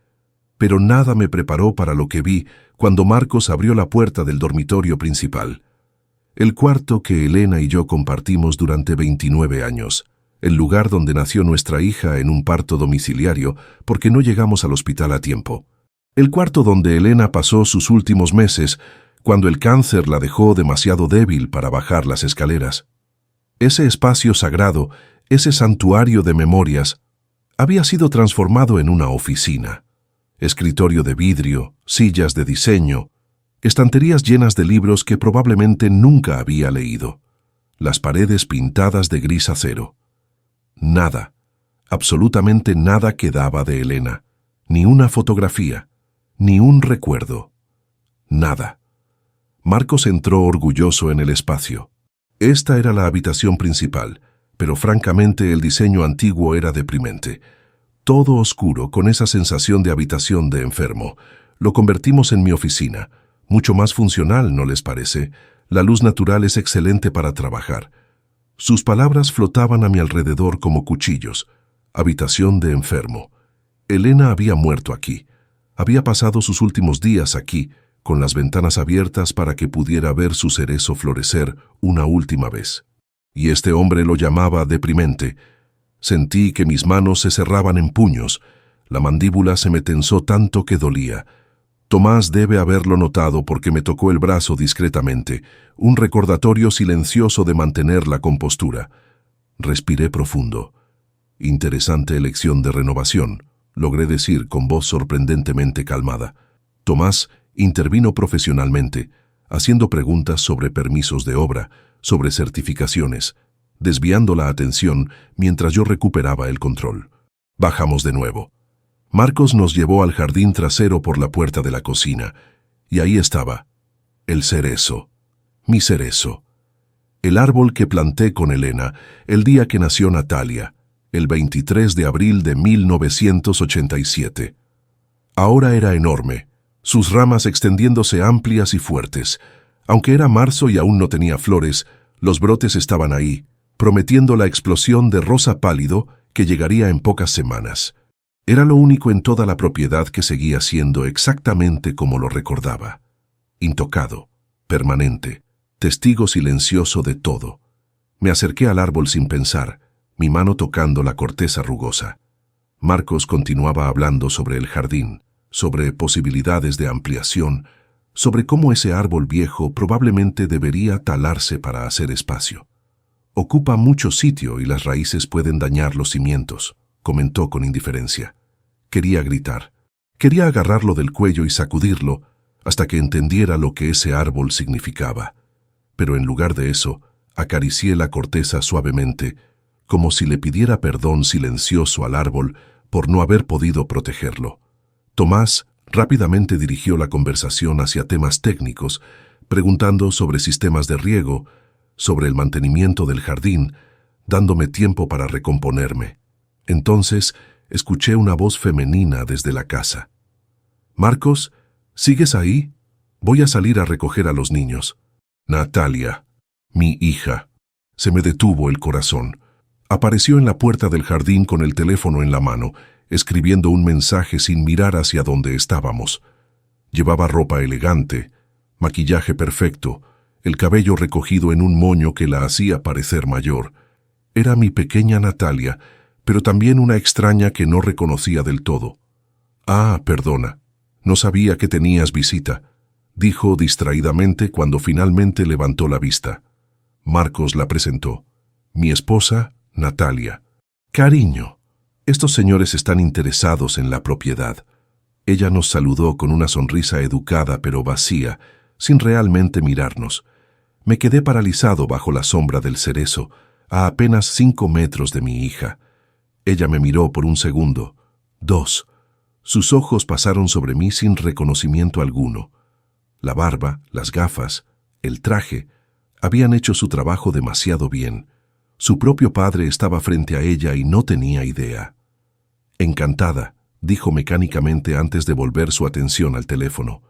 Speaker 1: pero nada me preparó para lo que vi cuando Marcos abrió la puerta del dormitorio principal. El cuarto que Elena y yo compartimos durante 29 años, el lugar donde nació nuestra hija en un parto domiciliario porque no llegamos al hospital a tiempo. El cuarto donde Elena pasó sus últimos meses cuando el cáncer la dejó demasiado débil para bajar las escaleras. Ese espacio sagrado, ese santuario de memorias, había sido transformado en una oficina. Escritorio de vidrio, sillas de diseño, estanterías llenas de libros que probablemente nunca había leído. Las paredes pintadas de gris acero. Nada, absolutamente nada quedaba de Elena. Ni una fotografía, ni un recuerdo. Nada. Marcos entró orgulloso en el espacio. Esta era la habitación principal, pero francamente el diseño antiguo era deprimente. Todo oscuro, con esa sensación de habitación de enfermo. Lo convertimos en mi oficina. Mucho más funcional, ¿no les parece? La luz natural es excelente para trabajar. Sus palabras flotaban a mi alrededor como cuchillos. Habitación de enfermo. Elena había muerto aquí. Había pasado sus últimos días aquí, con las ventanas abiertas para que pudiera ver su cerezo florecer una última vez. Y este hombre lo llamaba deprimente. Sentí que mis manos se cerraban en puños. La mandíbula se me tensó tanto que dolía. Tomás debe haberlo notado porque me tocó el brazo discretamente, un recordatorio silencioso de mantener la compostura. Respiré profundo. Interesante elección de renovación, logré decir con voz sorprendentemente calmada. Tomás intervino profesionalmente, haciendo preguntas sobre permisos de obra, sobre certificaciones, desviando la atención mientras yo recuperaba el control. Bajamos de nuevo. Marcos nos llevó al jardín trasero por la puerta de la cocina, y ahí estaba, el cerezo, mi cerezo, el árbol que planté con Elena el día que nació Natalia, el 23 de abril de 1987. Ahora era enorme, sus ramas extendiéndose amplias y fuertes. Aunque era marzo y aún no tenía flores, los brotes estaban ahí, prometiendo la explosión de rosa pálido que llegaría en pocas semanas. Era lo único en toda la propiedad que seguía siendo exactamente como lo recordaba. Intocado, permanente, testigo silencioso de todo. Me acerqué al árbol sin pensar, mi mano tocando la corteza rugosa. Marcos continuaba hablando sobre el jardín, sobre posibilidades de ampliación, sobre cómo ese árbol viejo probablemente debería talarse para hacer espacio. Ocupa mucho sitio y las raíces pueden dañar los cimientos, comentó con indiferencia. Quería gritar. Quería agarrarlo del cuello y sacudirlo hasta que entendiera lo que ese árbol significaba. Pero en lugar de eso, acaricié la corteza suavemente, como si le pidiera perdón silencioso al árbol por no haber podido protegerlo. Tomás rápidamente dirigió la conversación hacia temas técnicos, preguntando sobre sistemas de riego, sobre el mantenimiento del jardín, dándome tiempo para recomponerme. Entonces, escuché una voz femenina desde la casa. «Marcos, ¿sigues ahí? Voy a salir a recoger a los niños». Natalia, mi hija. Se me detuvo el corazón. Apareció en la puerta del jardín con el teléfono en la mano, escribiendo un mensaje sin mirar hacia donde estábamos. Llevaba ropa elegante, maquillaje perfecto, el cabello recogido en un moño que la hacía parecer mayor. Era mi pequeña Natalia, pero también una extraña que no reconocía del todo. «Ah, perdona, no sabía que tenías visita», dijo distraídamente cuando finalmente levantó la vista. Marcos la presentó. «Mi esposa, Natalia». «Cariño, estos señores están interesados en la propiedad». Ella nos saludó con una sonrisa educada pero vacía, sin realmente mirarnos. Me quedé paralizado bajo la sombra del cerezo, a apenas 5 metros de mi hija. Ella me miró por un segundo, 2. Sus ojos pasaron sobre mí sin reconocimiento alguno. La barba, las gafas, el traje, habían hecho su trabajo demasiado bien. Su propio padre estaba frente a ella y no tenía idea. «Encantada», dijo mecánicamente antes de volver su atención al teléfono.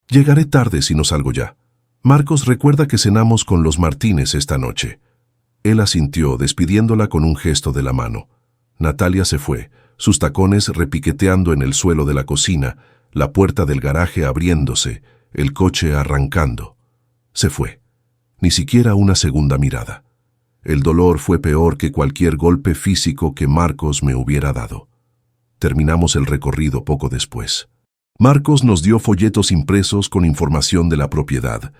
Speaker 1: «Llegaré tarde si no salgo ya. Marcos, recuerda que cenamos con los Martínez esta noche». Él asintió, despidiéndola con un gesto de la mano. Natalia se fue, sus tacones repiqueteando en el suelo de la cocina, la puerta del garaje abriéndose, el coche arrancando. Se fue. Ni siquiera una segunda mirada. El dolor fue peor que cualquier golpe físico que Marcos me hubiera dado. Terminamos el recorrido poco después. Marcos nos dio folletos impresos con información de la propiedad,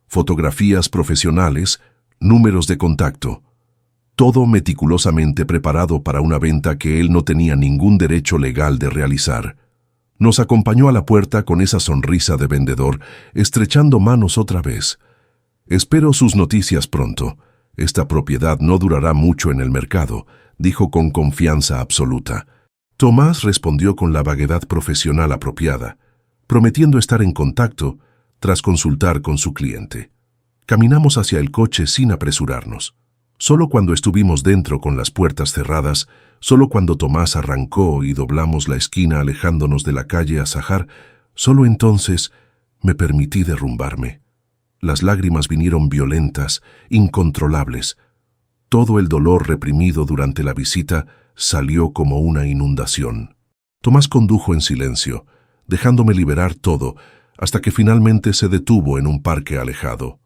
Speaker 1: fotografías profesionales, números de contacto. Todo meticulosamente preparado para una venta que él no tenía ningún derecho legal de realizar. Nos acompañó a la puerta con esa sonrisa de vendedor, estrechando manos otra vez. «Espero sus noticias pronto. Esta propiedad no durará mucho en el mercado», dijo con confianza absoluta. Tomás respondió con la vaguedad profesional apropiada, prometiendo estar en contacto tras consultar con su cliente. Caminamos hacia el coche sin apresurarnos. Solo cuando estuvimos dentro con las puertas cerradas, solo cuando Tomás arrancó y doblamos la esquina alejándonos de la calle Azahar, solo entonces me permití derrumbarme. Las lágrimas vinieron violentas, incontrolables. Todo el dolor reprimido durante la visita salió como una inundación. Tomás condujo en silencio, dejándome liberar todo, hasta que finalmente se detuvo en un parque alejado.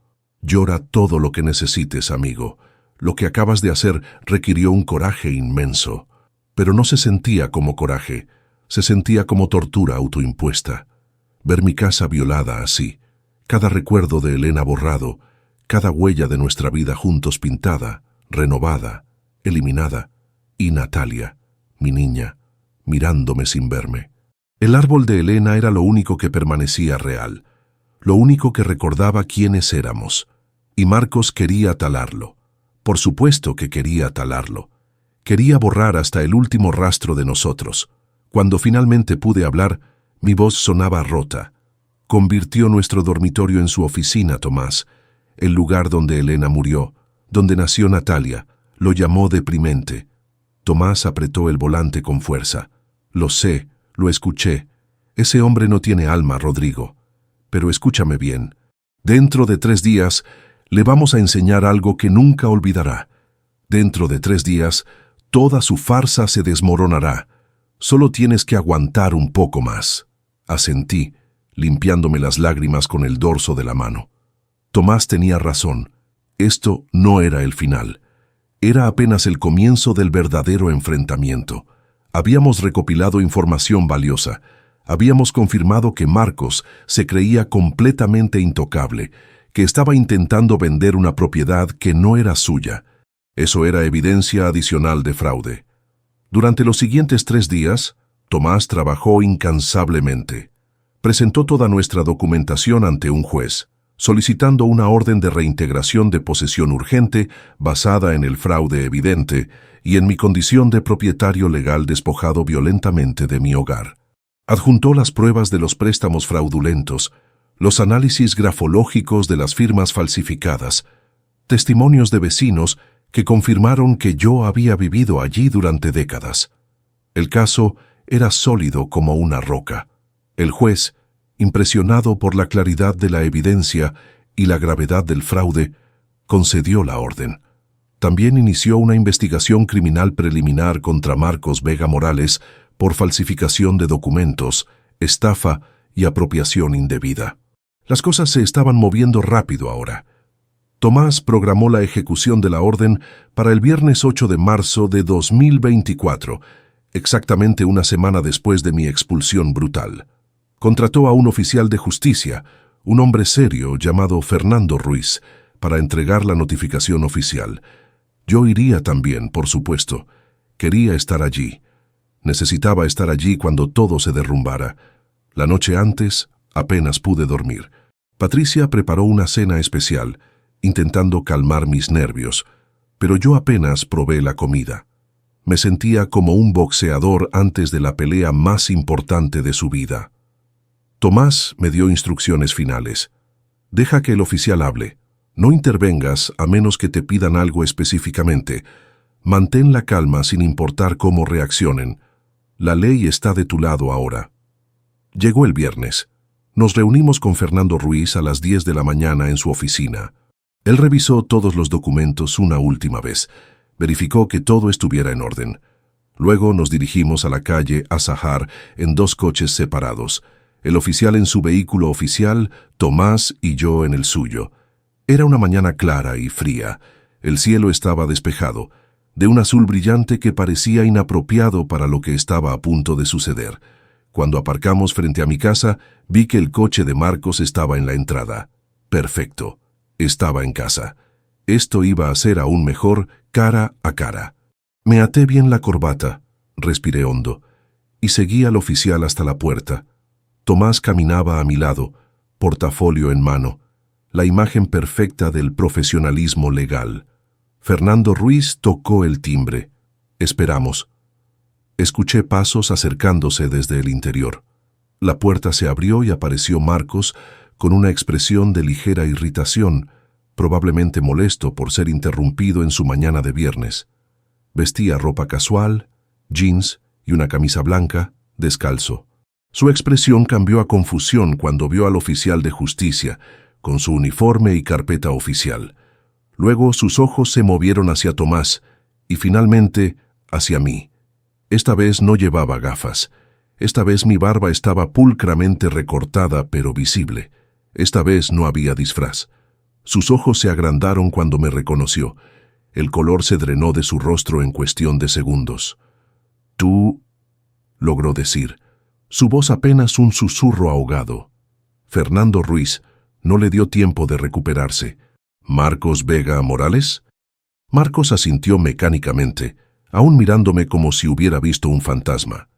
Speaker 1: «Llora todo lo que necesites, amigo. Lo que acabas de hacer requirió un coraje inmenso». Pero no se sentía como coraje, se sentía como tortura autoimpuesta. Ver mi casa violada así, cada recuerdo de Elena borrado, cada huella de nuestra vida juntos pintada, renovada, eliminada, y Natalia, mi niña, mirándome sin verme. El árbol de Elena era lo único que permanecía real, lo único que recordaba quiénes éramos, y Marcos quería talarlo. Por supuesto que quería talarlo. Quería borrar hasta el último rastro de nosotros. Cuando finalmente pude hablar, mi voz sonaba rota. Convirtió nuestro dormitorio en su oficina, Tomás, el lugar donde Elena murió, donde nació Natalia. Lo llamó deprimente. Tomás apretó el volante con fuerza. Lo sé, lo escuché. Ese hombre no tiene alma, Rodrigo. Pero escúchame bien. Dentro de 3 días, le vamos a enseñar algo que nunca olvidará. Dentro de 3 días, toda su farsa se desmoronará. Solo tienes que aguantar un poco más. Asentí, limpiándome las lágrimas con el dorso de la mano. Tomás tenía razón. Esto no era el final. Era apenas el comienzo del verdadero enfrentamiento. Habíamos recopilado información valiosa. Habíamos confirmado que Marcos se creía completamente intocable, que estaba intentando vender una propiedad que no era suya. Eso era evidencia adicional de fraude. Durante los siguientes 3 días, Tomás trabajó incansablemente. Presentó toda nuestra documentación ante un juez, solicitando una orden de reintegración de posesión urgente basada en el fraude evidente y en mi condición de propietario legal despojado violentamente de mi hogar. Adjuntó las pruebas de los préstamos fraudulentos, los análisis grafológicos de las firmas falsificadas, testimonios de vecinos que confirmaron que yo había vivido allí durante décadas. El caso era sólido como una roca. El juez, impresionado por la claridad de la evidencia y la gravedad del fraude, concedió la orden. También inició una investigación criminal preliminar contra Marcos Vega Morales por falsificación de documentos, estafa y apropiación indebida. Las cosas se estaban moviendo rápido ahora. Tomás programó la ejecución de la orden para el viernes 8 de marzo de 2024, exactamente una semana después de mi expulsión brutal. Contrató a un oficial de justicia, un hombre serio llamado Fernando Ruiz, para entregar la notificación oficial. Yo iría también, por supuesto. Quería estar allí. Necesitaba estar allí cuando todo se derrumbara. La noche antes, apenas pude dormir. Patricia preparó una cena especial, intentando calmar mis nervios, pero yo apenas probé la comida. Me sentía como un boxeador antes de la pelea más importante de su vida. Tomás me dio instrucciones finales. Deja que el oficial hable. No intervengas a menos que te pidan algo específicamente. Mantén la calma sin importar cómo reaccionen. La ley está de tu lado ahora. Llegó el viernes. Nos reunimos con Fernando Ruiz a las 10 de la mañana en su oficina. Él revisó todos los documentos una última vez. Verificó que todo estuviera en orden. Luego nos dirigimos a la calle Azahar en 2 coches separados. El oficial en su vehículo oficial, Tomás y yo en el suyo. Era una mañana clara y fría. El cielo estaba despejado, de un azul brillante que parecía inapropiado para lo que estaba a punto de suceder. Cuando aparcamos frente a mi casa, vi que el coche de Marcos estaba en la entrada. Perfecto. Estaba en casa. Esto iba a ser aún mejor cara a cara. Me até bien la corbata, respiré hondo, y seguí al oficial hasta la puerta. Tomás caminaba a mi lado, portafolio en mano, la imagen perfecta del profesionalismo legal. Fernando Ruiz tocó el timbre. Esperamos. Escuché pasos acercándose desde el interior. La puerta se abrió y apareció Marcos con una expresión de ligera irritación, probablemente molesto por ser interrumpido en su mañana de viernes. Vestía ropa casual, jeans y una camisa blanca, descalzo. Su expresión cambió a confusión cuando vio al oficial de justicia, con su uniforme y carpeta oficial. Luego sus ojos se movieron hacia Tomás y finalmente hacia mí. Esta vez no llevaba gafas. Esta vez mi barba estaba pulcramente recortada pero visible. Esta vez no había disfraz. Sus ojos se agrandaron cuando me reconoció. El color se drenó de su rostro en cuestión de segundos. «Tú», logró decir. Su voz apenas un susurro ahogado. Fernando Ruiz no le dio tiempo de recuperarse. «¿Marcos Vega Morales?» Marcos asintió mecánicamente, aún mirándome como si hubiera visto un fantasma.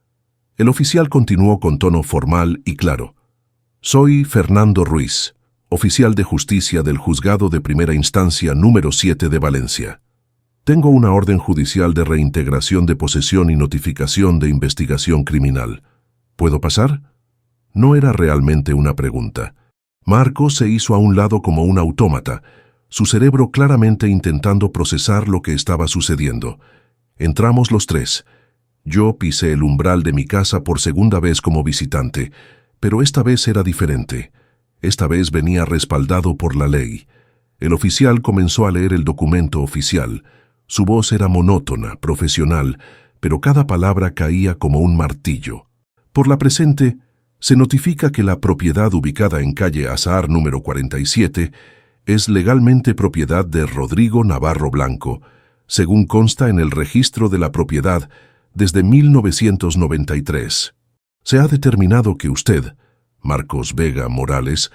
Speaker 1: El oficial continuó con tono formal y claro. «Soy Fernando Ruiz, oficial de justicia del Juzgado de Primera Instancia número 7 de Valencia. Tengo una orden judicial de reintegración de posesión y notificación de investigación criminal. ¿Puedo pasar?» No era realmente una pregunta. Marcos se hizo a un lado como un autómata, su cerebro claramente intentando procesar lo que estaba sucediendo. Entramos los 3. Yo pisé el umbral de mi casa por segunda vez como visitante, pero esta vez era diferente. Esta vez venía respaldado por la ley. El oficial comenzó a leer el documento oficial. Su voz era monótona, profesional, pero cada palabra caía como un martillo. Por la presente, se notifica que la propiedad ubicada en calle Azahar número 47 es legalmente propiedad de Rodrigo Navarro Blanco, según consta en el registro de la propiedad desde 1993. Se ha determinado que usted, Marcos Vega Morales,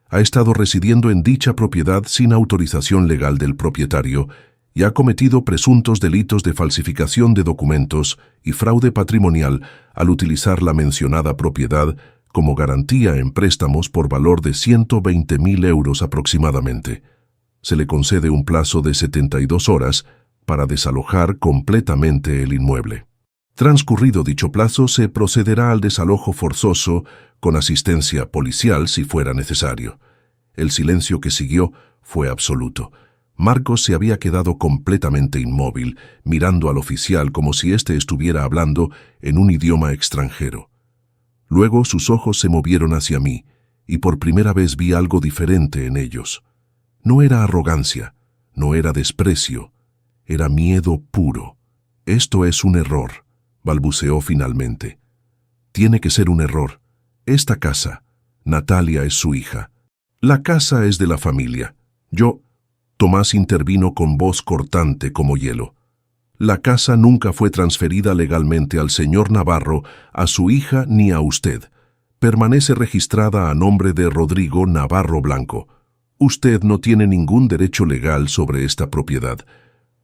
Speaker 1: ha estado residiendo en dicha propiedad sin autorización legal del propietario y ha cometido presuntos delitos de falsificación de documentos y fraude patrimonial al utilizar la mencionada propiedad como garantía en préstamos por valor de 120.000 euros aproximadamente. Se le concede un plazo de 72 horas para desalojar completamente el inmueble. Transcurrido dicho plazo, se procederá al desalojo forzoso con asistencia policial si fuera necesario. El silencio que siguió fue absoluto. Marcos se había quedado completamente inmóvil, mirando al oficial como si éste estuviera hablando en un idioma extranjero. Luego sus ojos se movieron hacia mí, y por primera vez vi algo diferente en ellos. No era arrogancia, no era desprecio, era miedo puro. «Esto es un error», balbuceó finalmente. «Tiene que ser un error. Esta casa, Natalia es su hija. La casa es de la familia. Tomás intervino con voz cortante como hielo. La casa nunca fue transferida legalmente al señor Navarro, a su hija ni a usted. Permanece registrada a nombre de Rodrigo Navarro Blanco. Usted no tiene ningún derecho legal sobre esta propiedad.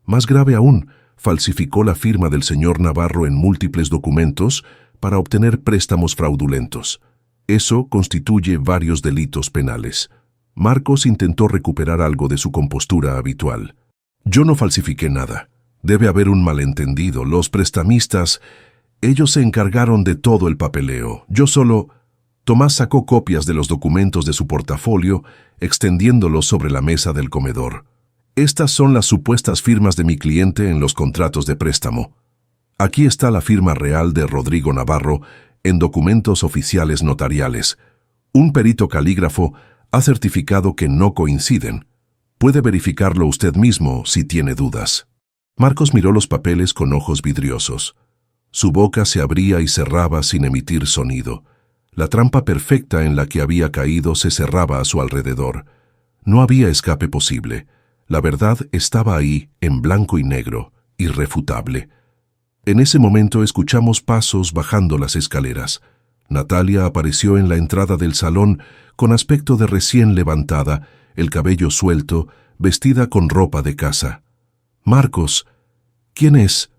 Speaker 1: Más grave aún, falsificó la firma del señor Navarro en múltiples documentos para obtener préstamos fraudulentos. Eso constituye varios delitos penales». Marcos intentó recuperar algo de su compostura habitual. «Yo no falsifiqué nada. Debe haber un malentendido. Los prestamistas, ellos se encargaron de todo el papeleo. Yo solo...» Tomás sacó copias de los documentos de su portafolio, extendiéndolos sobre la mesa del comedor. «Estas son las supuestas firmas de mi cliente en los contratos de préstamo. Aquí está la firma real de Rodrigo Navarro en documentos oficiales notariales. Un perito calígrafo ha certificado que no coinciden. Puede verificarlo usted mismo si tiene dudas». Marcos miró los papeles con ojos vidriosos. Su boca se abría y cerraba sin emitir sonido. La trampa perfecta en la que había caído se cerraba a su alrededor. No había escape posible. La verdad estaba ahí, en blanco y negro, irrefutable. En ese momento escuchamos pasos bajando las escaleras. Natalia apareció en la entrada del salón con aspecto de recién levantada, el cabello suelto, vestida con ropa de casa. «Marcos, ¿quién es?».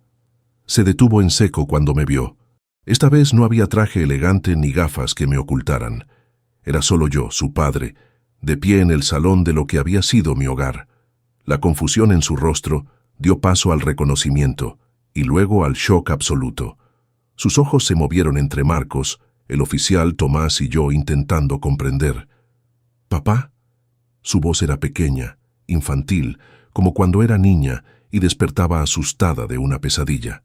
Speaker 1: Se detuvo en seco cuando me vio. Esta vez no había traje elegante ni gafas que me ocultaran. Era solo yo, su padre, de pie en el salón de lo que había sido mi hogar. La confusión en su rostro dio paso al reconocimiento y luego al shock absoluto. Sus ojos se movieron entre Marcos, el oficial, Tomás y yo intentando comprender. «¿Papá?». Su voz era pequeña, infantil, como cuando era niña y despertaba asustada de una pesadilla.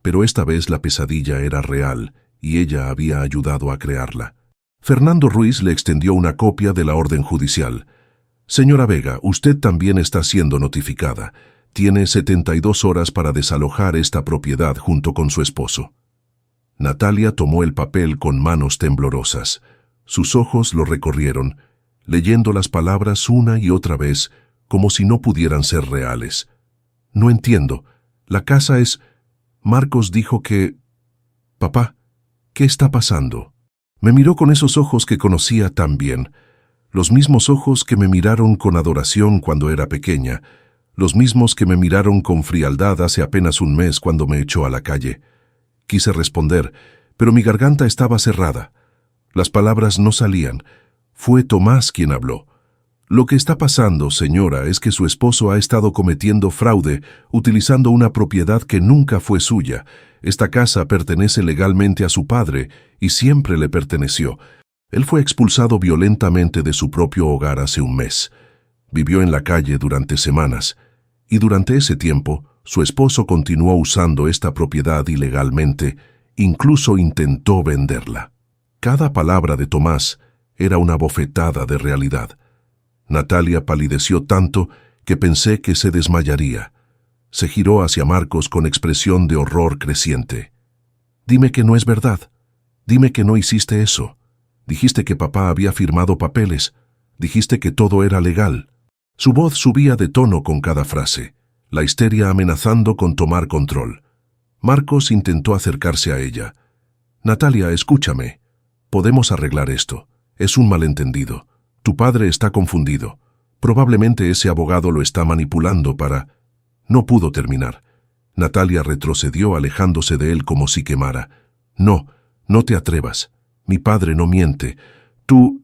Speaker 1: Pero esta vez la pesadilla era real y ella había ayudado a crearla. Fernando Ruiz le extendió una copia de la orden judicial. «Señora Vega, usted también está siendo notificada. Tiene 72 horas para desalojar esta propiedad junto con su esposo». Natalia tomó el papel con manos temblorosas. Sus ojos lo recorrieron, leyendo las palabras una y otra vez, como si no pudieran ser reales. «No entiendo. La casa es...». Marcos dijo que... «Papá, ¿qué está pasando?». Me miró con esos ojos que conocía tan bien, los mismos ojos que me miraron con adoración cuando era pequeña, los mismos que me miraron con frialdad hace apenas un mes cuando me echó a la calle. Quise responder, pero mi garganta estaba cerrada. Las palabras no salían. Fue Tomás quien habló. «Lo que está pasando, señora, es que su esposo ha estado cometiendo fraude utilizando una propiedad que nunca fue suya. Esta casa pertenece legalmente a su padre y siempre le perteneció. Él fue expulsado violentamente de su propio hogar hace un mes. Vivió en la calle durante semanas y durante ese tiempo su esposo continuó usando esta propiedad ilegalmente, incluso intentó venderla». Cada palabra de Tomás era una bofetada de realidad. Natalia palideció tanto que pensé que se desmayaría. Se giró hacia Marcos con expresión de horror creciente. «Dime que no es verdad. Dime que no hiciste eso. Dijiste que papá había firmado papeles. Dijiste que todo era legal». Su voz subía de tono con cada frase, la histeria amenazando con tomar control. Marcos intentó acercarse a ella. «Natalia, escúchame. Podemos arreglar esto. Es un malentendido. Tu padre está confundido. Probablemente ese abogado lo está manipulando para...» No pudo terminar. Natalia retrocedió alejándose de él como si quemara. «No, no te atrevas. Mi padre no miente. Tú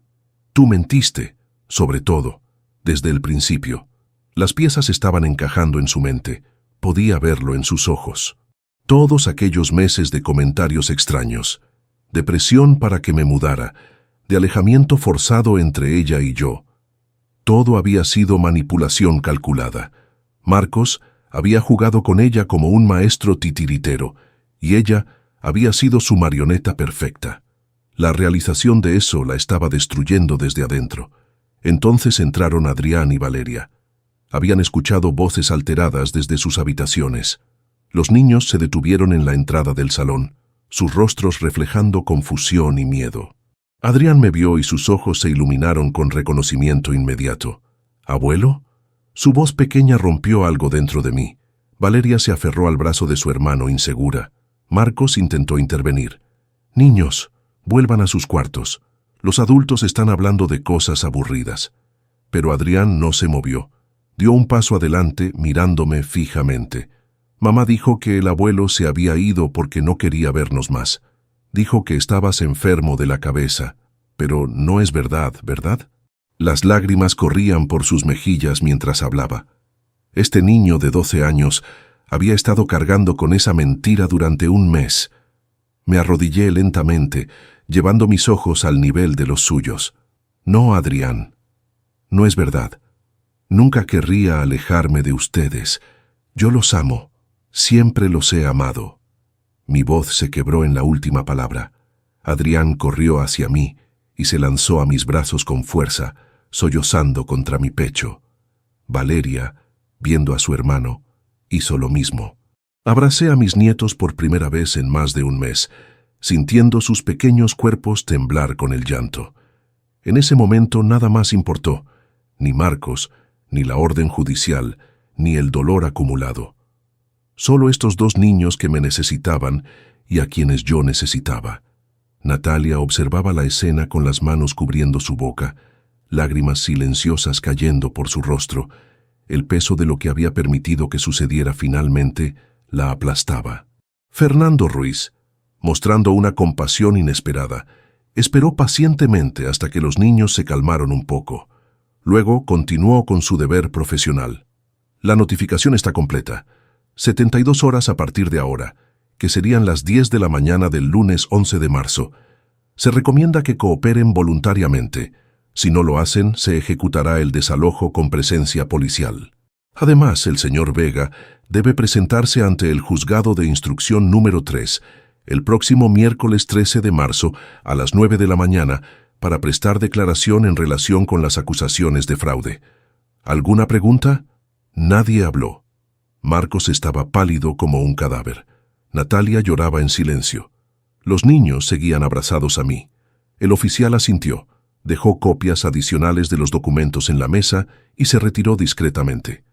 Speaker 1: mentiste, sobre todo, desde el principio». Las piezas estaban encajando en su mente. Podía verlo en sus ojos. Todos aquellos meses de comentarios extraños, de presión para que me mudara, de alejamiento forzado entre ella y yo. Todo había sido manipulación calculada. Marcos había jugado con ella como un maestro titiritero, y ella había sido su marioneta perfecta. La realización de eso la estaba destruyendo desde adentro. Entonces entraron Adrián y Valeria. Habían escuchado voces alteradas desde sus habitaciones. Los niños se detuvieron en la entrada del salón, sus rostros reflejando confusión y miedo. Adrián me vio y sus ojos se iluminaron con reconocimiento inmediato. «¿Abuelo?» Su voz pequeña rompió algo dentro de mí. Valeria se aferró al brazo de su hermano insegura. Marcos intentó intervenir. «Niños, vuelvan a sus cuartos. Los adultos están hablando de cosas aburridas». Pero Adrián no se movió. Dio un paso adelante, mirándome fijamente. «Mamá dijo que el abuelo se había ido porque no quería vernos más. Dijo que estabas enfermo de la cabeza. Pero no es verdad, ¿verdad?» Las lágrimas corrían por sus mejillas mientras hablaba. Este niño de 12 años había estado cargando con esa mentira durante un mes. Me arrodillé lentamente, llevando mis ojos al nivel de los suyos. «No, Adrián. No es verdad. Nunca querría alejarme de ustedes. Yo los amo. Siempre los he amado». Mi voz se quebró en la última palabra. Adrián corrió hacia mí y se lanzó a mis brazos con fuerza, sollozando contra mi pecho. Valeria, viendo a su hermano, hizo lo mismo. Abracé a mis nietos por primera vez en más de un mes, sintiendo sus pequeños cuerpos temblar con el llanto. En ese momento nada más importó, ni Marcos, ni la orden judicial, ni el dolor acumulado. Solo estos dos niños que me necesitaban y a quienes yo necesitaba. Natalia observaba la escena con las manos cubriendo su boca, lágrimas silenciosas cayendo por su rostro. El peso de lo que había permitido que sucediera finalmente la aplastaba. Fernando Ruiz, mostrando una compasión inesperada, esperó pacientemente hasta que los niños se calmaron un poco. Luego continuó con su deber profesional. «La notificación está completa. 72 horas a partir de ahora, que serían las 10 de la mañana del lunes 11 de marzo. Se recomienda que cooperen voluntariamente. Si no lo hacen, se ejecutará el desalojo con presencia policial. Además, el señor Vega debe presentarse ante el juzgado de instrucción número 3 el próximo miércoles 13 de marzo a las 9 de la mañana para prestar declaración en relación con las acusaciones de fraude. ¿Alguna pregunta?» Nadie habló. Marcos estaba pálido como un cadáver. Natalia lloraba en silencio. Los niños seguían abrazados a mí. El oficial asintió, dejó copias adicionales de los documentos en la mesa y se retiró discretamente.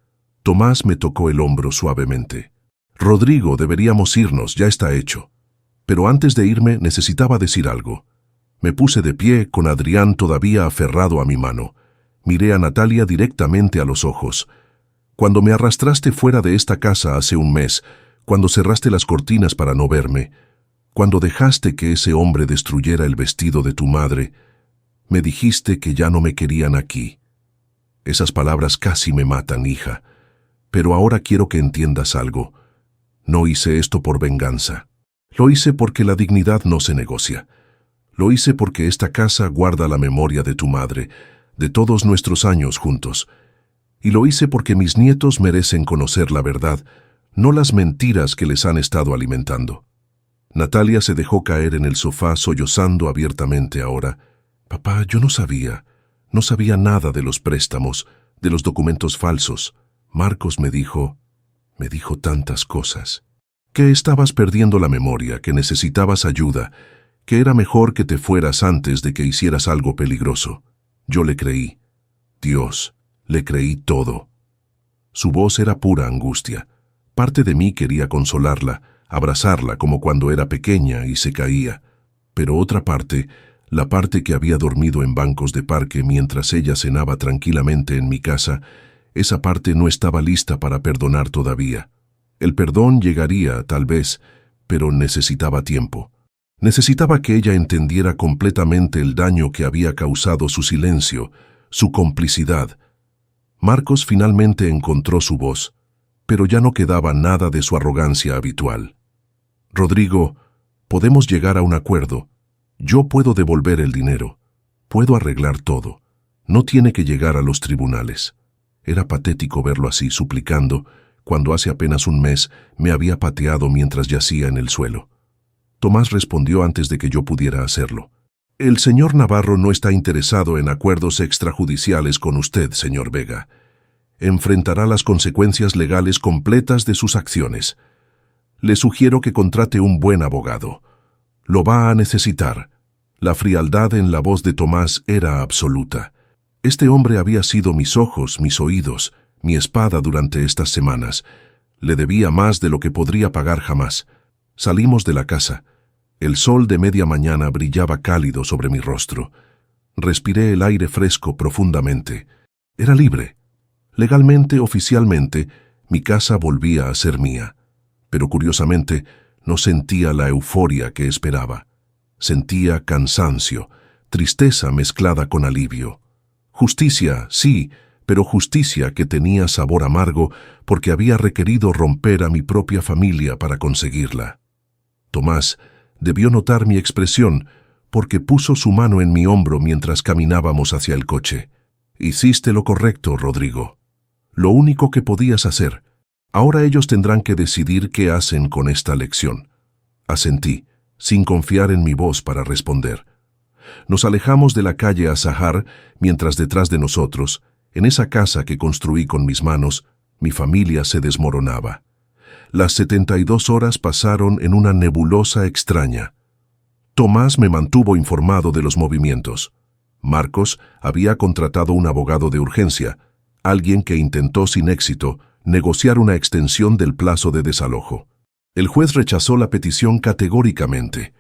Speaker 1: Tomás me tocó el hombro suavemente. «Rodrigo, deberíamos irnos, ya está hecho». Pero antes de irme necesitaba decir algo. Me puse de pie con Adrián todavía aferrado a mi mano. Miré a Natalia directamente a los ojos. «Cuando me arrastraste fuera de esta casa hace un mes, cuando cerraste las cortinas para no verme, cuando dejaste que ese hombre destruyera el vestido de tu madre, me dijiste que ya no me querían aquí. Esas palabras casi me matan, hija. Pero ahora quiero que entiendas algo. No hice esto por venganza. Lo hice porque la dignidad no se negocia. Lo hice porque esta casa guarda la memoria de tu madre, de todos nuestros años juntos. Y lo hice porque mis nietos merecen conocer la verdad, no las mentiras que les han estado alimentando». Natalia se dejó caer en el sofá sollozando abiertamente ahora. «Papá, yo no sabía nada de los préstamos, de los documentos falsos. Marcos me dijo tantas cosas. Que estabas perdiendo la memoria, que necesitabas ayuda, que era mejor que te fueras antes de que hicieras algo peligroso. Yo le creí. Dios, Le creí todo. Su voz era pura angustia. Parte de mí quería consolarla, abrazarla como cuando era pequeña y se caía. Pero otra parte, la parte que había dormido en bancos de parque mientras ella cenaba tranquilamente en mi casa, esa parte no estaba lista para perdonar todavía. El perdón llegaría, tal vez, pero necesitaba tiempo. Necesitaba que ella entendiera completamente el daño que había causado su silencio, su complicidad. Marcos finalmente encontró su voz, pero ya no quedaba nada de su arrogancia habitual. Rodrigo, podemos llegar a un acuerdo. Yo puedo devolver el dinero. Puedo arreglar todo. No tiene que llegar a los tribunales. Era patético verlo así, suplicando, cuando hace apenas un mes me había pateado mientras yacía en el suelo. Tomás respondió antes de que yo pudiera hacerlo. El señor Navarro no está interesado en acuerdos extrajudiciales con usted, señor Vega. Enfrentará las consecuencias legales completas de sus acciones. Le sugiero que contrate un buen abogado. Lo va a necesitar. La frialdad en la voz de Tomás era absoluta. Este hombre había sido mis ojos, mis oídos, mi espada durante estas semanas. Le debía más de lo que podría pagar jamás. Salimos de la casa. El sol de media mañana brillaba cálido sobre mi rostro. Respiré el aire fresco profundamente. Era libre. Legalmente, oficialmente, mi casa volvía a ser mía. Pero curiosamente, no sentía la euforia que esperaba. Sentía cansancio, tristeza mezclada con alivio. Justicia, sí, pero justicia que tenía sabor amargo porque había requerido romper a mi propia familia para conseguirla. Tomás debió notar mi expresión porque puso su mano en mi hombro mientras caminábamos hacia el coche. Hiciste lo correcto, Rodrigo. Lo único que podías hacer. Ahora ellos tendrán que decidir qué hacen con esta lección. Asentí, sin confiar en mi voz para responder. Nos alejamos de la calle Azahar mientras detrás de nosotros, en esa casa que construí con mis manos, mi familia se desmoronaba. Las 72 horas pasaron en una nebulosa extraña. Tomás me mantuvo informado de los movimientos. Marcos había contratado un abogado de urgencia, alguien que intentó sin éxito negociar una extensión del plazo de desalojo. El juez rechazó la petición categóricamente.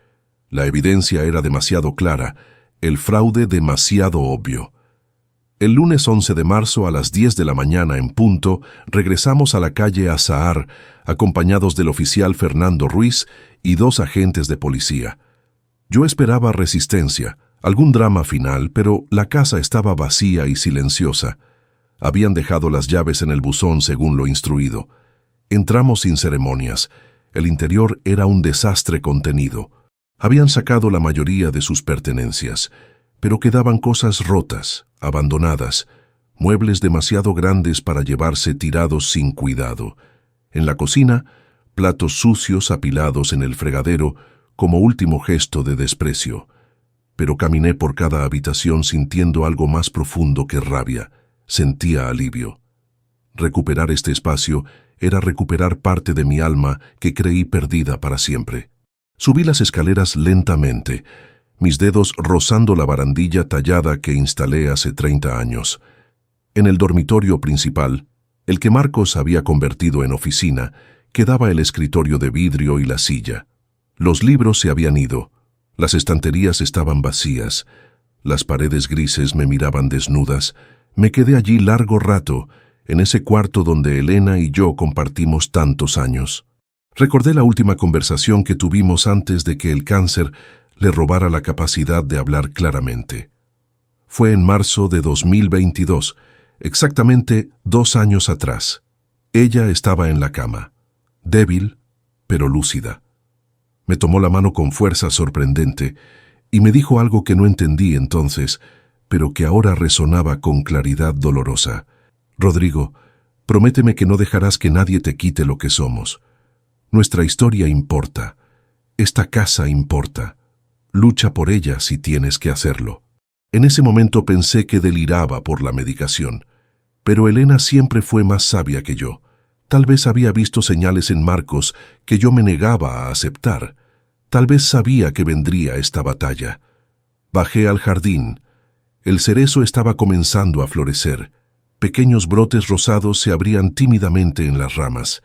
Speaker 1: La evidencia era demasiado clara, el fraude demasiado obvio. El lunes 11 de marzo a las 10 de la mañana en punto, regresamos a la calle Azahar, acompañados del oficial Fernando Ruiz y 2 agentes de policía. Yo esperaba resistencia, algún drama final, pero la casa estaba vacía y silenciosa. Habían dejado las llaves en el buzón según lo instruido. Entramos sin ceremonias. El interior era un desastre contenido. Habían sacado la mayoría de sus pertenencias, pero quedaban cosas rotas, abandonadas, muebles demasiado grandes para llevarse tirados sin cuidado. En la cocina, platos sucios apilados en el fregadero como último gesto de desprecio. Pero caminé por cada habitación sintiendo algo más profundo que rabia. Sentía alivio. Recuperar este espacio era recuperar parte de mi alma que creí perdida para siempre. Subí las escaleras lentamente, mis dedos rozando la barandilla tallada que instalé hace 30 años. En el dormitorio principal, el que Marcos había convertido en oficina, quedaba el escritorio de vidrio y la silla. Los libros se habían ido, las estanterías estaban vacías, las paredes grises me miraban desnudas. Me quedé allí largo rato, en ese cuarto donde Elena y yo compartimos tantos años. Recordé la última conversación que tuvimos antes de que el cáncer le robara la capacidad de hablar claramente. Fue en marzo de 2022, exactamente 2 años atrás. Ella estaba en la cama, débil, pero lúcida. Me tomó la mano con fuerza sorprendente y me dijo algo que no entendí entonces, pero que ahora resonaba con claridad dolorosa. Rodrigo, prométeme que no dejarás que nadie te quite lo que somos. Nuestra historia importa. Esta casa importa. Lucha por ella si tienes que hacerlo. En ese momento pensé que deliraba por la medicación, pero Elena siempre fue más sabia que yo. Tal vez había visto señales en Marcos que yo me negaba a aceptar. Tal vez sabía que vendría esta batalla. Bajé al jardín. El cerezo estaba comenzando a florecer, Pequeños brotes rosados se abrían tímidamente en las ramas.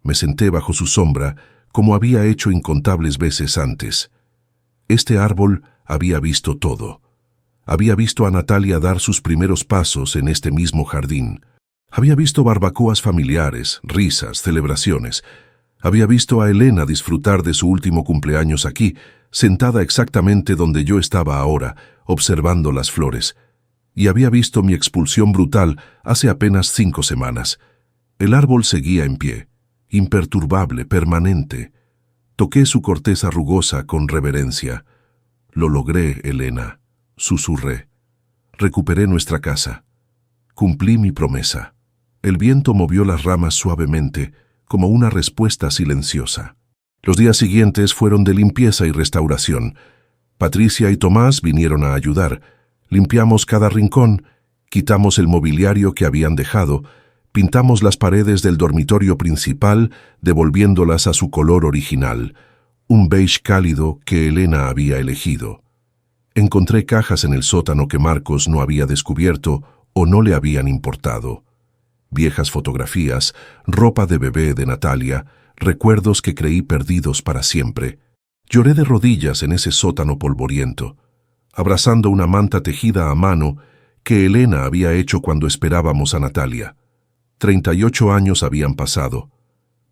Speaker 1: Me senté bajo su sombra, como había hecho incontables veces antes. Este árbol había visto todo. Había visto a Natalia dar sus primeros pasos en este mismo jardín. Había visto barbacoas familiares, risas, celebraciones. Había visto a Elena disfrutar de su último cumpleaños aquí, sentada exactamente donde yo estaba ahora, observando las flores. Y había visto mi expulsión brutal hace apenas 5 semanas. El árbol seguía en pie, imperturbable, permanente. Toqué su corteza rugosa con reverencia. «Lo logré, Elena», susurré. «Recuperé nuestra casa. Cumplí mi promesa». El viento movió las ramas suavemente, como una respuesta silenciosa. Los días siguientes fueron de limpieza y restauración. Patricia y Tomás vinieron a ayudar. Limpiamos cada rincón, quitamos el mobiliario que habían dejado, pintamos las paredes del dormitorio principal, devolviéndolas a su color original, un beige cálido que Elena había elegido. Encontré cajas en el sótano que Marcos no había descubierto o no le habían importado. Viejas fotografías, ropa de bebé de Natalia, recuerdos que creí perdidos para siempre. Lloré de rodillas en ese sótano polvoriento, abrazando una manta tejida a mano que Elena había hecho cuando esperábamos a Natalia. 38 años habían pasado,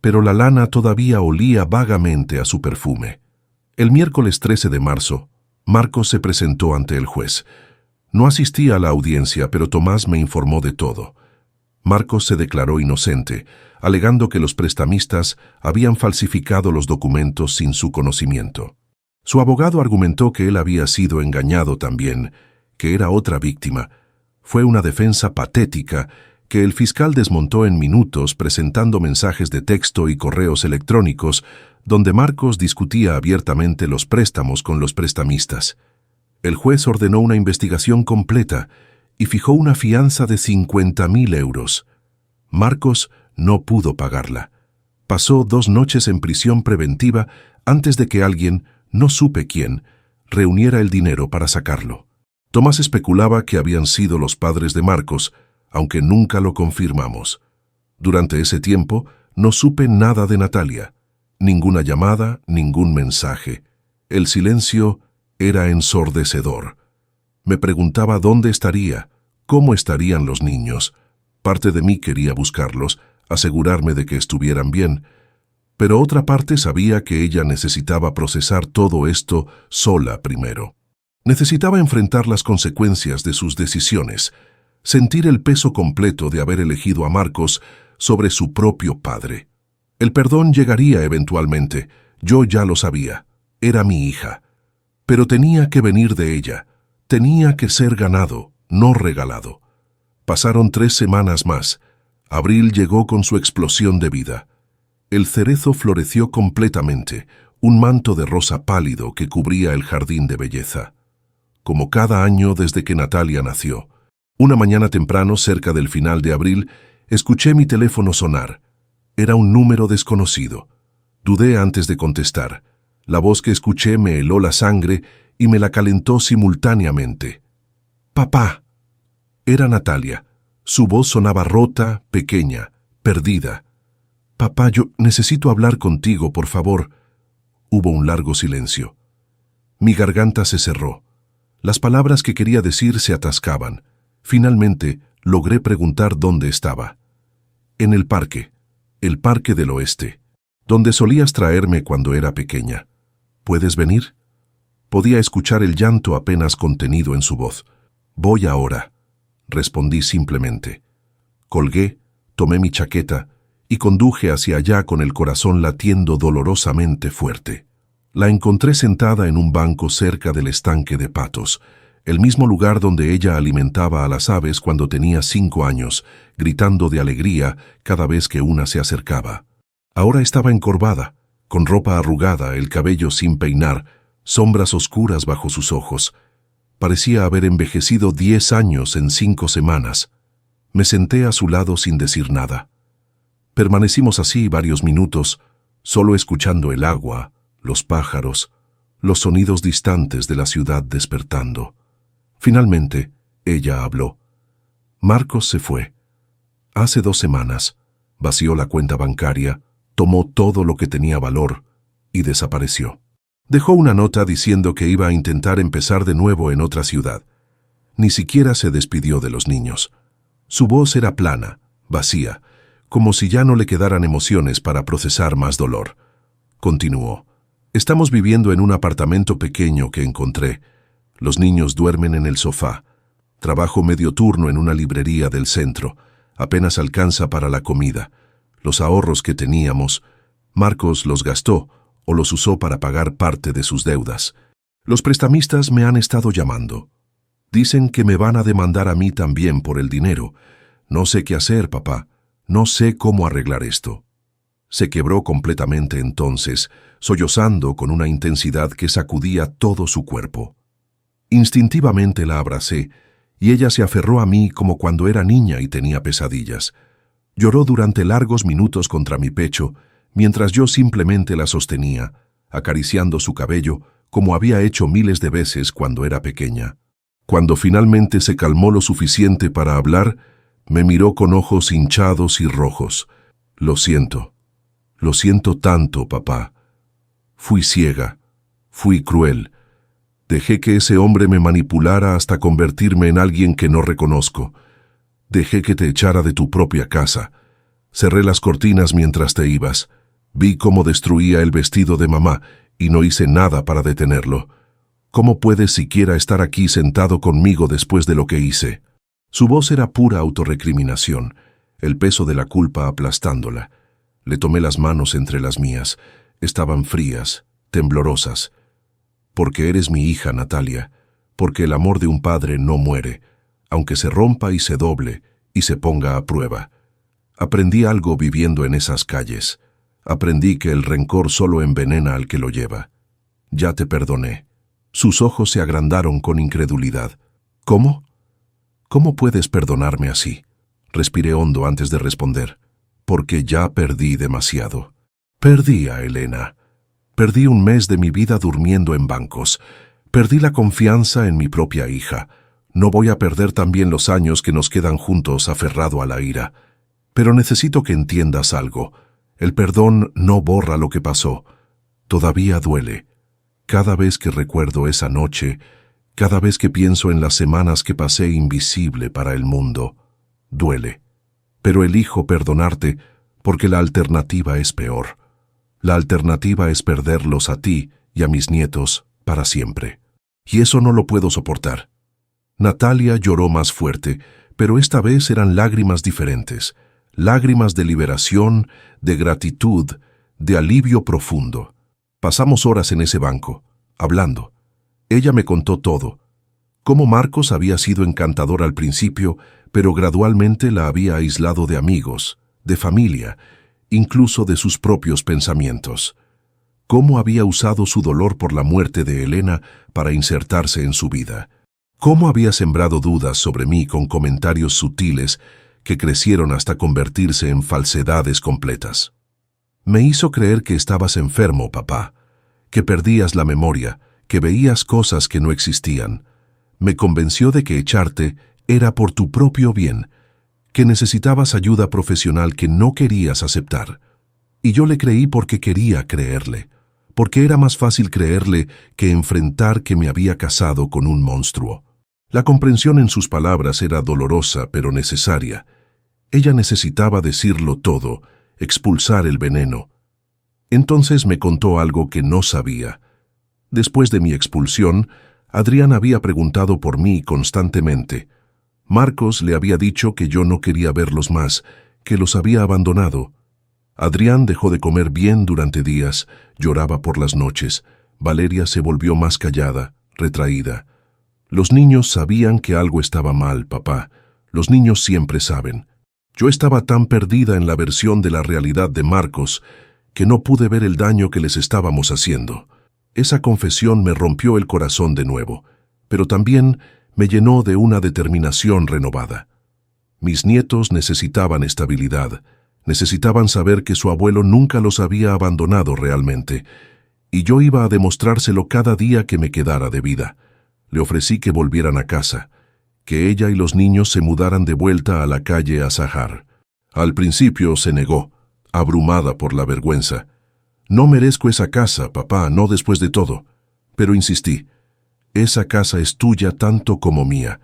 Speaker 1: pero la lana todavía olía vagamente a su perfume. El miércoles 13 de marzo, Marcos se presentó ante el juez. No asistí a la audiencia, pero Tomás me informó de todo. Marcos se declaró inocente, alegando que los prestamistas habían falsificado los documentos sin su conocimiento. Su abogado argumentó que él había sido engañado también, que era otra víctima. Fue una defensa patética que el fiscal desmontó en minutos presentando mensajes de texto y correos electrónicos donde Marcos discutía abiertamente los préstamos con los prestamistas. El juez ordenó una investigación completa y fijó una fianza de 50.000 euros. Marcos no pudo pagarla. Pasó 2 noches en prisión preventiva antes de que alguien, no supe quién, reuniera el dinero para sacarlo. Tomás especulaba que habían sido los padres de Marcos, aunque nunca lo confirmamos. Durante ese tiempo no supe nada de Natalia. Ninguna llamada, ningún mensaje. El silencio era ensordecedor. Me preguntaba dónde estaría, cómo estarían los niños. Parte de mí quería buscarlos, asegurarme de que estuvieran bien, pero otra parte sabía que ella necesitaba procesar todo esto sola primero. Necesitaba enfrentar las consecuencias de sus decisiones, sentir el peso completo de haber elegido a Marcos sobre su propio padre. El perdón llegaría eventualmente, yo ya lo sabía, era mi hija, pero tenía que venir de ella. Tenía que ser ganado, no regalado. Pasaron 3 semanas más. Abril llegó con su explosión de vida. El cerezo floreció completamente, un manto de rosa pálido que cubría el jardín de belleza. Como cada año desde que Natalia nació. Una mañana temprano, cerca del final de abril, escuché mi teléfono sonar. Era un número desconocido. Dudé antes de contestar. La voz que escuché me heló la sangre y me la calentó simultáneamente. «¡Papá!». Era Natalia. Su voz sonaba rota, pequeña, perdida. «Papá, yo necesito hablar contigo, por favor». Hubo un largo silencio. Mi garganta se cerró. Las palabras que quería decir se atascaban. Finalmente, logré preguntar dónde estaba. «En el parque del oeste, donde solías traerme cuando era pequeña. ¿Puedes venir?». Podía escuchar el llanto apenas contenido en su voz. «Voy ahora», respondí simplemente. Colgué, tomé mi chaqueta y conduje hacia allá con el corazón latiendo dolorosamente fuerte. La encontré sentada en un banco cerca del estanque de patos, el mismo lugar donde ella alimentaba a las aves cuando tenía 5 años, gritando de alegría cada vez que una se acercaba. Ahora estaba encorvada, con ropa arrugada, el cabello sin peinar, sombras oscuras bajo sus ojos. Parecía haber envejecido 10 años en 5 semanas. Me senté a su lado sin decir nada. Permanecimos así varios minutos, solo escuchando el agua, los pájaros, los sonidos distantes de la ciudad despertando. Finalmente, ella habló. «Marcos se fue. Hace 2 semanas, vació la cuenta bancaria, tomó todo lo que tenía valor y desapareció. Dejó una nota diciendo que iba a intentar empezar de nuevo en otra ciudad. Ni siquiera se despidió de los niños. Su voz era plana, vacía, como si ya no le quedaran emociones para procesar más dolor. Continuó. Estamos viviendo en un apartamento pequeño que encontré. Los niños duermen en el sofá. Trabajo medio turno en una librería del centro. Apenas alcanza para la comida. Los ahorros que teníamos, Marcos los gastó o los usó para pagar parte de sus deudas. Los prestamistas me han estado llamando. Dicen que me van a demandar a mí también por el dinero. No sé qué hacer, papá. No sé cómo arreglar esto. Se quebró completamente entonces, sollozando con una intensidad que sacudía todo su cuerpo. Instintivamente la abracé, y ella se aferró a mí como cuando era niña y tenía pesadillas. Lloró durante largos minutos contra mi pecho, mientras yo simplemente la sostenía, acariciando su cabello como había hecho miles de veces cuando era pequeña. Cuando finalmente se calmó lo suficiente para hablar, me miró con ojos hinchados y rojos. Lo siento tanto, papá. Fui ciega, fui cruel. Dejé que ese hombre me manipulara hasta convertirme en alguien que no reconozco. Dejé que te echara de tu propia casa. Cerré las cortinas mientras te ibas. Vi cómo destruía el vestido de mamá y no hice nada para detenerlo. ¿Cómo puedes siquiera estar aquí sentado conmigo después de lo que hice? Su voz era pura autorrecriminación, el peso de la culpa aplastándola. Le tomé las manos entre las mías. Estaban frías, temblorosas. Porque eres mi hija, Natalia. Porque el amor de un padre no muere, aunque se rompa y se doble y se ponga a prueba. Aprendí algo viviendo en esas calles. Aprendí que el rencor solo envenena al que lo lleva. Ya te perdoné. Sus ojos se agrandaron con incredulidad. ¿Cómo? ¿Cómo puedes perdonarme así? Respiré hondo antes de responder. Porque ya perdí demasiado. Perdí a Elena. Perdí un mes de mi vida durmiendo en bancos. Perdí la confianza en mi propia hija. No voy a perder también los años que nos quedan juntos aferrado a la ira. Pero necesito que entiendas algo. El perdón no borra lo que pasó. Todavía duele. Cada vez que recuerdo esa noche, cada vez que pienso en las semanas que pasé invisible para el mundo, duele. Pero elijo perdonarte porque la alternativa es peor. La alternativa es perderlos a ti y a mis nietos para siempre. Y eso no lo puedo soportar. Natalia lloró más fuerte, pero esta vez eran lágrimas diferentes. Lágrimas de liberación, de gratitud, de alivio profundo. Pasamos horas en ese banco, hablando. Ella me contó todo. Cómo Marcos había sido encantador al principio, pero gradualmente la había aislado de amigos, de familia, incluso de sus propios pensamientos. Cómo había usado su dolor por la muerte de Elena para insertarse en su vida. Cómo había sembrado dudas sobre mí con comentarios sutiles que crecieron hasta convertirse en falsedades completas. Me hizo creer que estabas enfermo, papá, que perdías la memoria, que veías cosas que no existían. Me convenció de que echarte era por tu propio bien, que necesitabas ayuda profesional que no querías aceptar. Y yo le creí porque quería creerle, porque era más fácil creerle que enfrentar que me había casado con un monstruo. La comprensión en sus palabras era dolorosa pero necesaria. Ella necesitaba decirlo todo, expulsar el veneno. Entonces me contó algo que no sabía. Después de mi expulsión, Adrián había preguntado por mí constantemente. Marcos le había dicho que yo no quería verlos más, que los había abandonado. Adrián dejó de comer bien durante días, lloraba por las noches. Valeria se volvió más callada, retraída. Los niños sabían que algo estaba mal, papá. Los niños siempre saben. Yo estaba tan perdida en la versión de la realidad de Marcos que no pude ver el daño que les estábamos haciendo. Esa confesión me rompió el corazón de nuevo, pero también me llenó de una determinación renovada. Mis nietos necesitaban estabilidad, necesitaban saber que su abuelo nunca los había abandonado realmente, y yo iba a demostrárselo cada día que me quedara de vida. Le ofrecí que volvieran a casa, que ella y los niños se mudaran de vuelta a la calle Azahar. Al principio se negó, abrumada por la vergüenza. No merezco esa casa, papá, no después de todo. Pero insistí. Esa casa es tuya tanto como mía.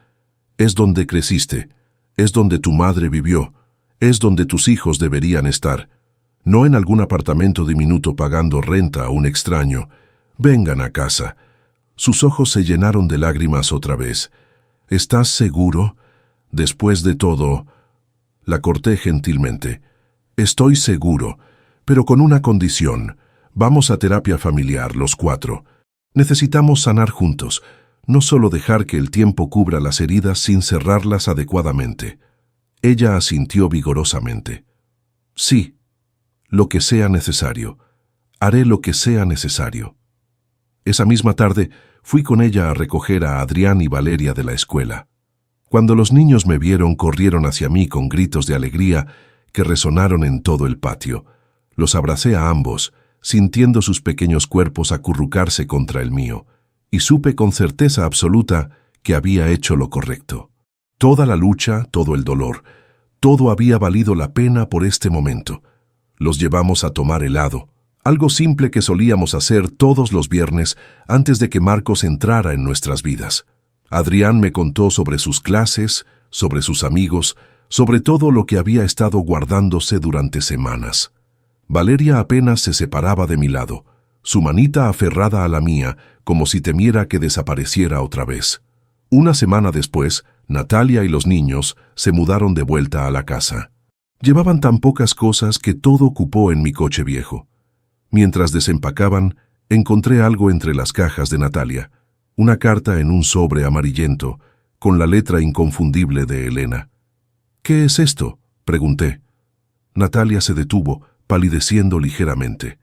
Speaker 1: Es donde creciste. Es donde tu madre vivió. Es donde tus hijos deberían estar. No en algún apartamento diminuto pagando renta a un extraño. Vengan a casa. Sus ojos se llenaron de lágrimas otra vez. ¿Estás seguro? Después de todo, la corté gentilmente. Estoy seguro, pero con una condición. Vamos a terapia familiar, los 4. Necesitamos sanar juntos, no solo dejar que el tiempo cubra las heridas sin cerrarlas adecuadamente. Ella asintió vigorosamente. Sí, lo que sea necesario. Haré lo que sea necesario. Esa misma tarde fui con ella a recoger a Adrián y Valeria de la escuela. Cuando los niños me vieron, corrieron hacia mí con gritos de alegría que resonaron en todo el patio. Los abracé a ambos, sintiendo sus pequeños cuerpos acurrucarse contra el mío, y supe con certeza absoluta que había hecho lo correcto. Toda la lucha, todo el dolor, todo había valido la pena por este momento. Los llevamos a tomar helado, algo simple que solíamos hacer todos los viernes antes de que Marcos entrara en nuestras vidas. Adrián me contó sobre sus clases, sobre sus amigos, sobre todo lo que había estado guardándose durante semanas. Valeria apenas se separaba de mi lado, su manita aferrada a la mía, como si temiera que desapareciera otra vez. Una semana después, Natalia y los niños se mudaron de vuelta a la casa. Llevaban tan pocas cosas que todo ocupó en mi coche viejo. Mientras desempacaban, encontré algo entre las cajas de Natalia, una carta en un sobre amarillento, con la letra inconfundible de Elena. «¿Qué es esto?», pregunté. Natalia se detuvo, palideciendo ligeramente.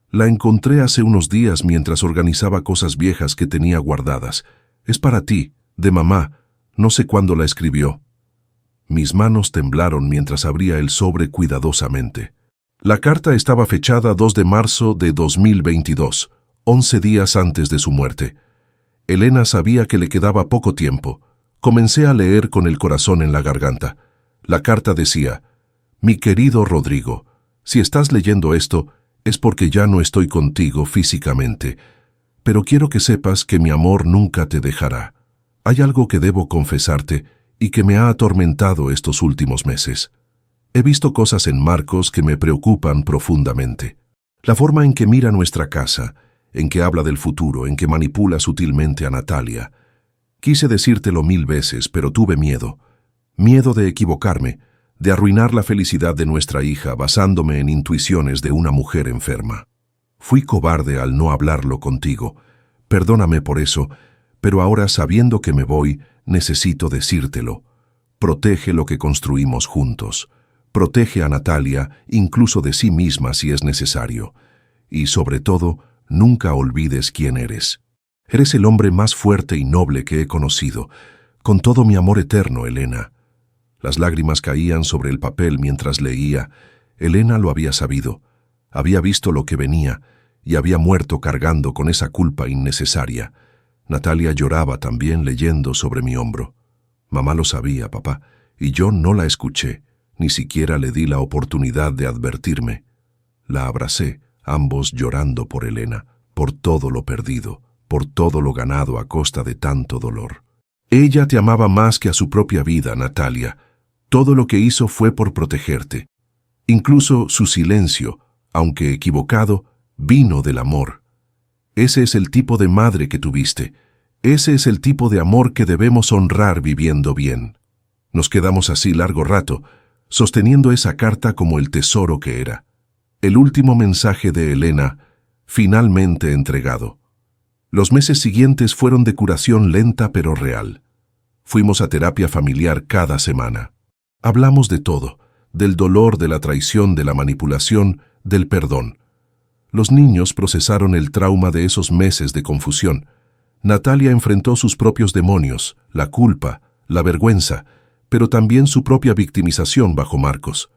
Speaker 1: «La encontré hace unos días mientras organizaba cosas viejas que tenía guardadas. Es para ti, de mamá. No sé cuándo la escribió». Mis manos temblaron mientras abría el sobre cuidadosamente. La carta estaba fechada 2 de marzo de 2022, 11 días antes de su muerte. Elena sabía que le quedaba poco tiempo. Comencé a leer con el corazón en la garganta. La carta decía: «Mi querido Rodrigo, si estás leyendo esto, es porque ya no estoy contigo físicamente, pero quiero que sepas que mi amor nunca te dejará. Hay algo que debo confesarte y que me ha atormentado estos últimos meses. He visto cosas en Marcos que me preocupan profundamente. La forma en que mira nuestra casa, en que habla del futuro, en que manipula sutilmente a Natalia. Quise decírtelo 1000 veces, pero tuve miedo. Miedo de equivocarme, de arruinar la felicidad de nuestra hija basándome en intuiciones de una mujer enferma. Fui cobarde al no hablarlo contigo. Perdóname por eso, pero ahora, sabiendo que me voy, necesito decírtelo. Protege lo que construimos juntos. Protege a Natalia, incluso de sí misma si es necesario. Y sobre todo, nunca olvides quién eres. Eres el hombre más fuerte y noble que he conocido. Con todo mi amor eterno, Elena». Las lágrimas caían sobre el papel mientras leía. Elena lo había sabido. Había visto lo que venía y había muerto cargando con esa culpa innecesaria. Natalia lloraba también leyendo sobre mi hombro. Mamá lo sabía, papá, y yo no la escuché. Ni siquiera le di la oportunidad de advertirme. La abracé, ambos llorando por Elena, por todo lo perdido, por todo lo ganado a costa de tanto dolor. Ella te amaba más que a su propia vida, Natalia. Todo lo que hizo fue por protegerte. Incluso su silencio, aunque equivocado, vino del amor. Ese es el tipo de madre que tuviste. Ese es el tipo de amor que debemos honrar viviendo bien. Nos quedamos así largo rato, sosteniendo esa carta como el tesoro que era. El último mensaje de Elena, finalmente entregado. Los meses siguientes fueron de curación lenta pero real. Fuimos a terapia familiar cada semana. Hablamos de todo, del dolor, de la traición, de la manipulación, del perdón. Los niños procesaron el trauma de esos meses de confusión. Natalia enfrentó sus propios demonios, la culpa, la vergüenza, pero también su propia victimización bajo Marcos.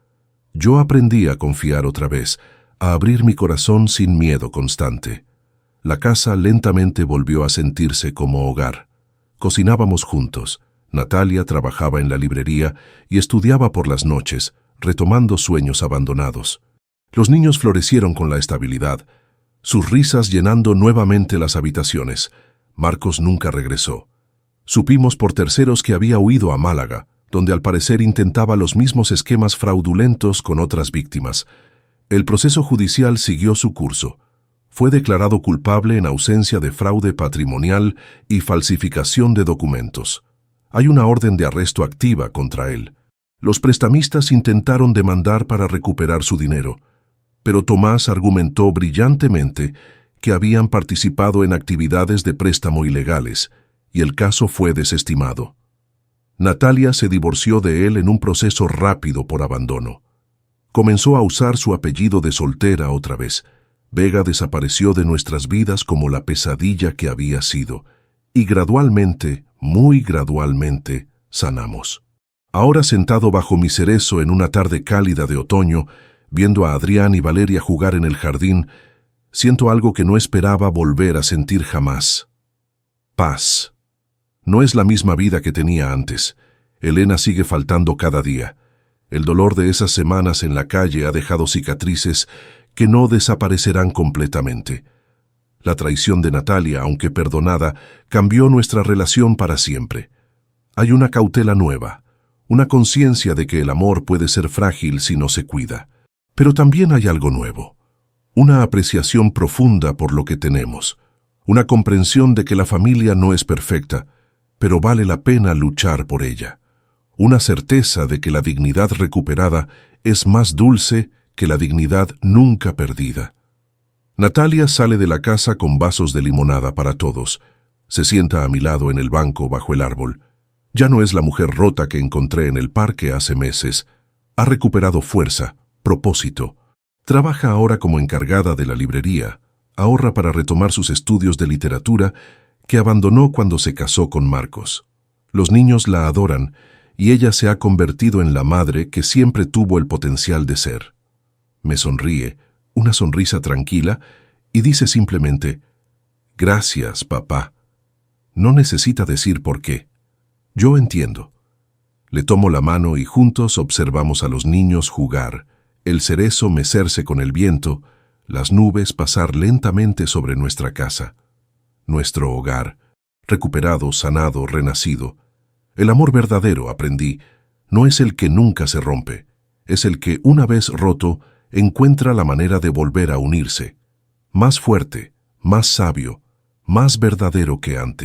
Speaker 1: Yo aprendí a confiar otra vez, a abrir mi corazón sin miedo constante. La casa lentamente volvió a sentirse como hogar. Cocinábamos juntos. Natalia trabajaba en la librería y estudiaba por las noches, retomando sueños abandonados. Los niños florecieron con la estabilidad, sus risas llenando nuevamente las habitaciones. Marcos nunca regresó. Supimos por terceros que había huido a Málaga, donde al parecer intentaba los mismos esquemas fraudulentos con otras víctimas. El proceso judicial siguió su curso. Fue declarado culpable en ausencia de fraude patrimonial y falsificación de documentos. Hay una orden de arresto activa contra él. Los prestamistas intentaron demandar para recuperar su dinero, pero Tomás argumentó brillantemente que habían participado en actividades de préstamo ilegales, y el caso fue desestimado. Natalia se divorció de él en un proceso rápido por abandono. Comenzó a usar su apellido de soltera otra vez. Vega desapareció de nuestras vidas como la pesadilla que había sido, y gradualmente, muy gradualmente, sanamos. Ahora sentado bajo mi cerezo en una tarde cálida de otoño, viendo a Adrián y Valeria jugar en el jardín, siento algo que no esperaba volver a sentir jamás. Paz. No es la misma vida que tenía antes. Elena sigue faltando cada día. El dolor de esas semanas en la calle ha dejado cicatrices que no desaparecerán completamente. La traición de Natalia, aunque perdonada, cambió nuestra relación para siempre. Hay una cautela nueva, una conciencia de que el amor puede ser frágil si no se cuida. Pero también hay algo nuevo, una apreciación profunda por lo que tenemos, una comprensión de que la familia no es perfecta, pero vale la pena luchar por ella, una certeza de que la dignidad recuperada es más dulce que la dignidad nunca perdida. Natalia sale de la casa con vasos de limonada para todos. Se sienta a mi lado en el banco bajo el árbol. Ya no es la mujer rota que encontré en el parque hace meses. Ha recuperado fuerza, propósito. Trabaja ahora como encargada de la librería. Ahorra para retomar sus estudios de literatura que abandonó cuando se casó con Marcos. Los niños la adoran y ella se ha convertido en la madre que siempre tuvo el potencial de ser. Me sonríe, una sonrisa tranquila, y dice simplemente, «Gracias, papá». No necesita decir por qué. Yo entiendo. Le tomo la mano y juntos observamos a los niños jugar, el cerezo mecerse con el viento, las nubes pasar lentamente sobre nuestra casa. Nuestro hogar, recuperado, sanado, renacido. El amor verdadero, aprendí, no es el que nunca se rompe, es el que, una vez roto, encuentra la manera de volver a unirse, más fuerte, más sabio, más verdadero que antes.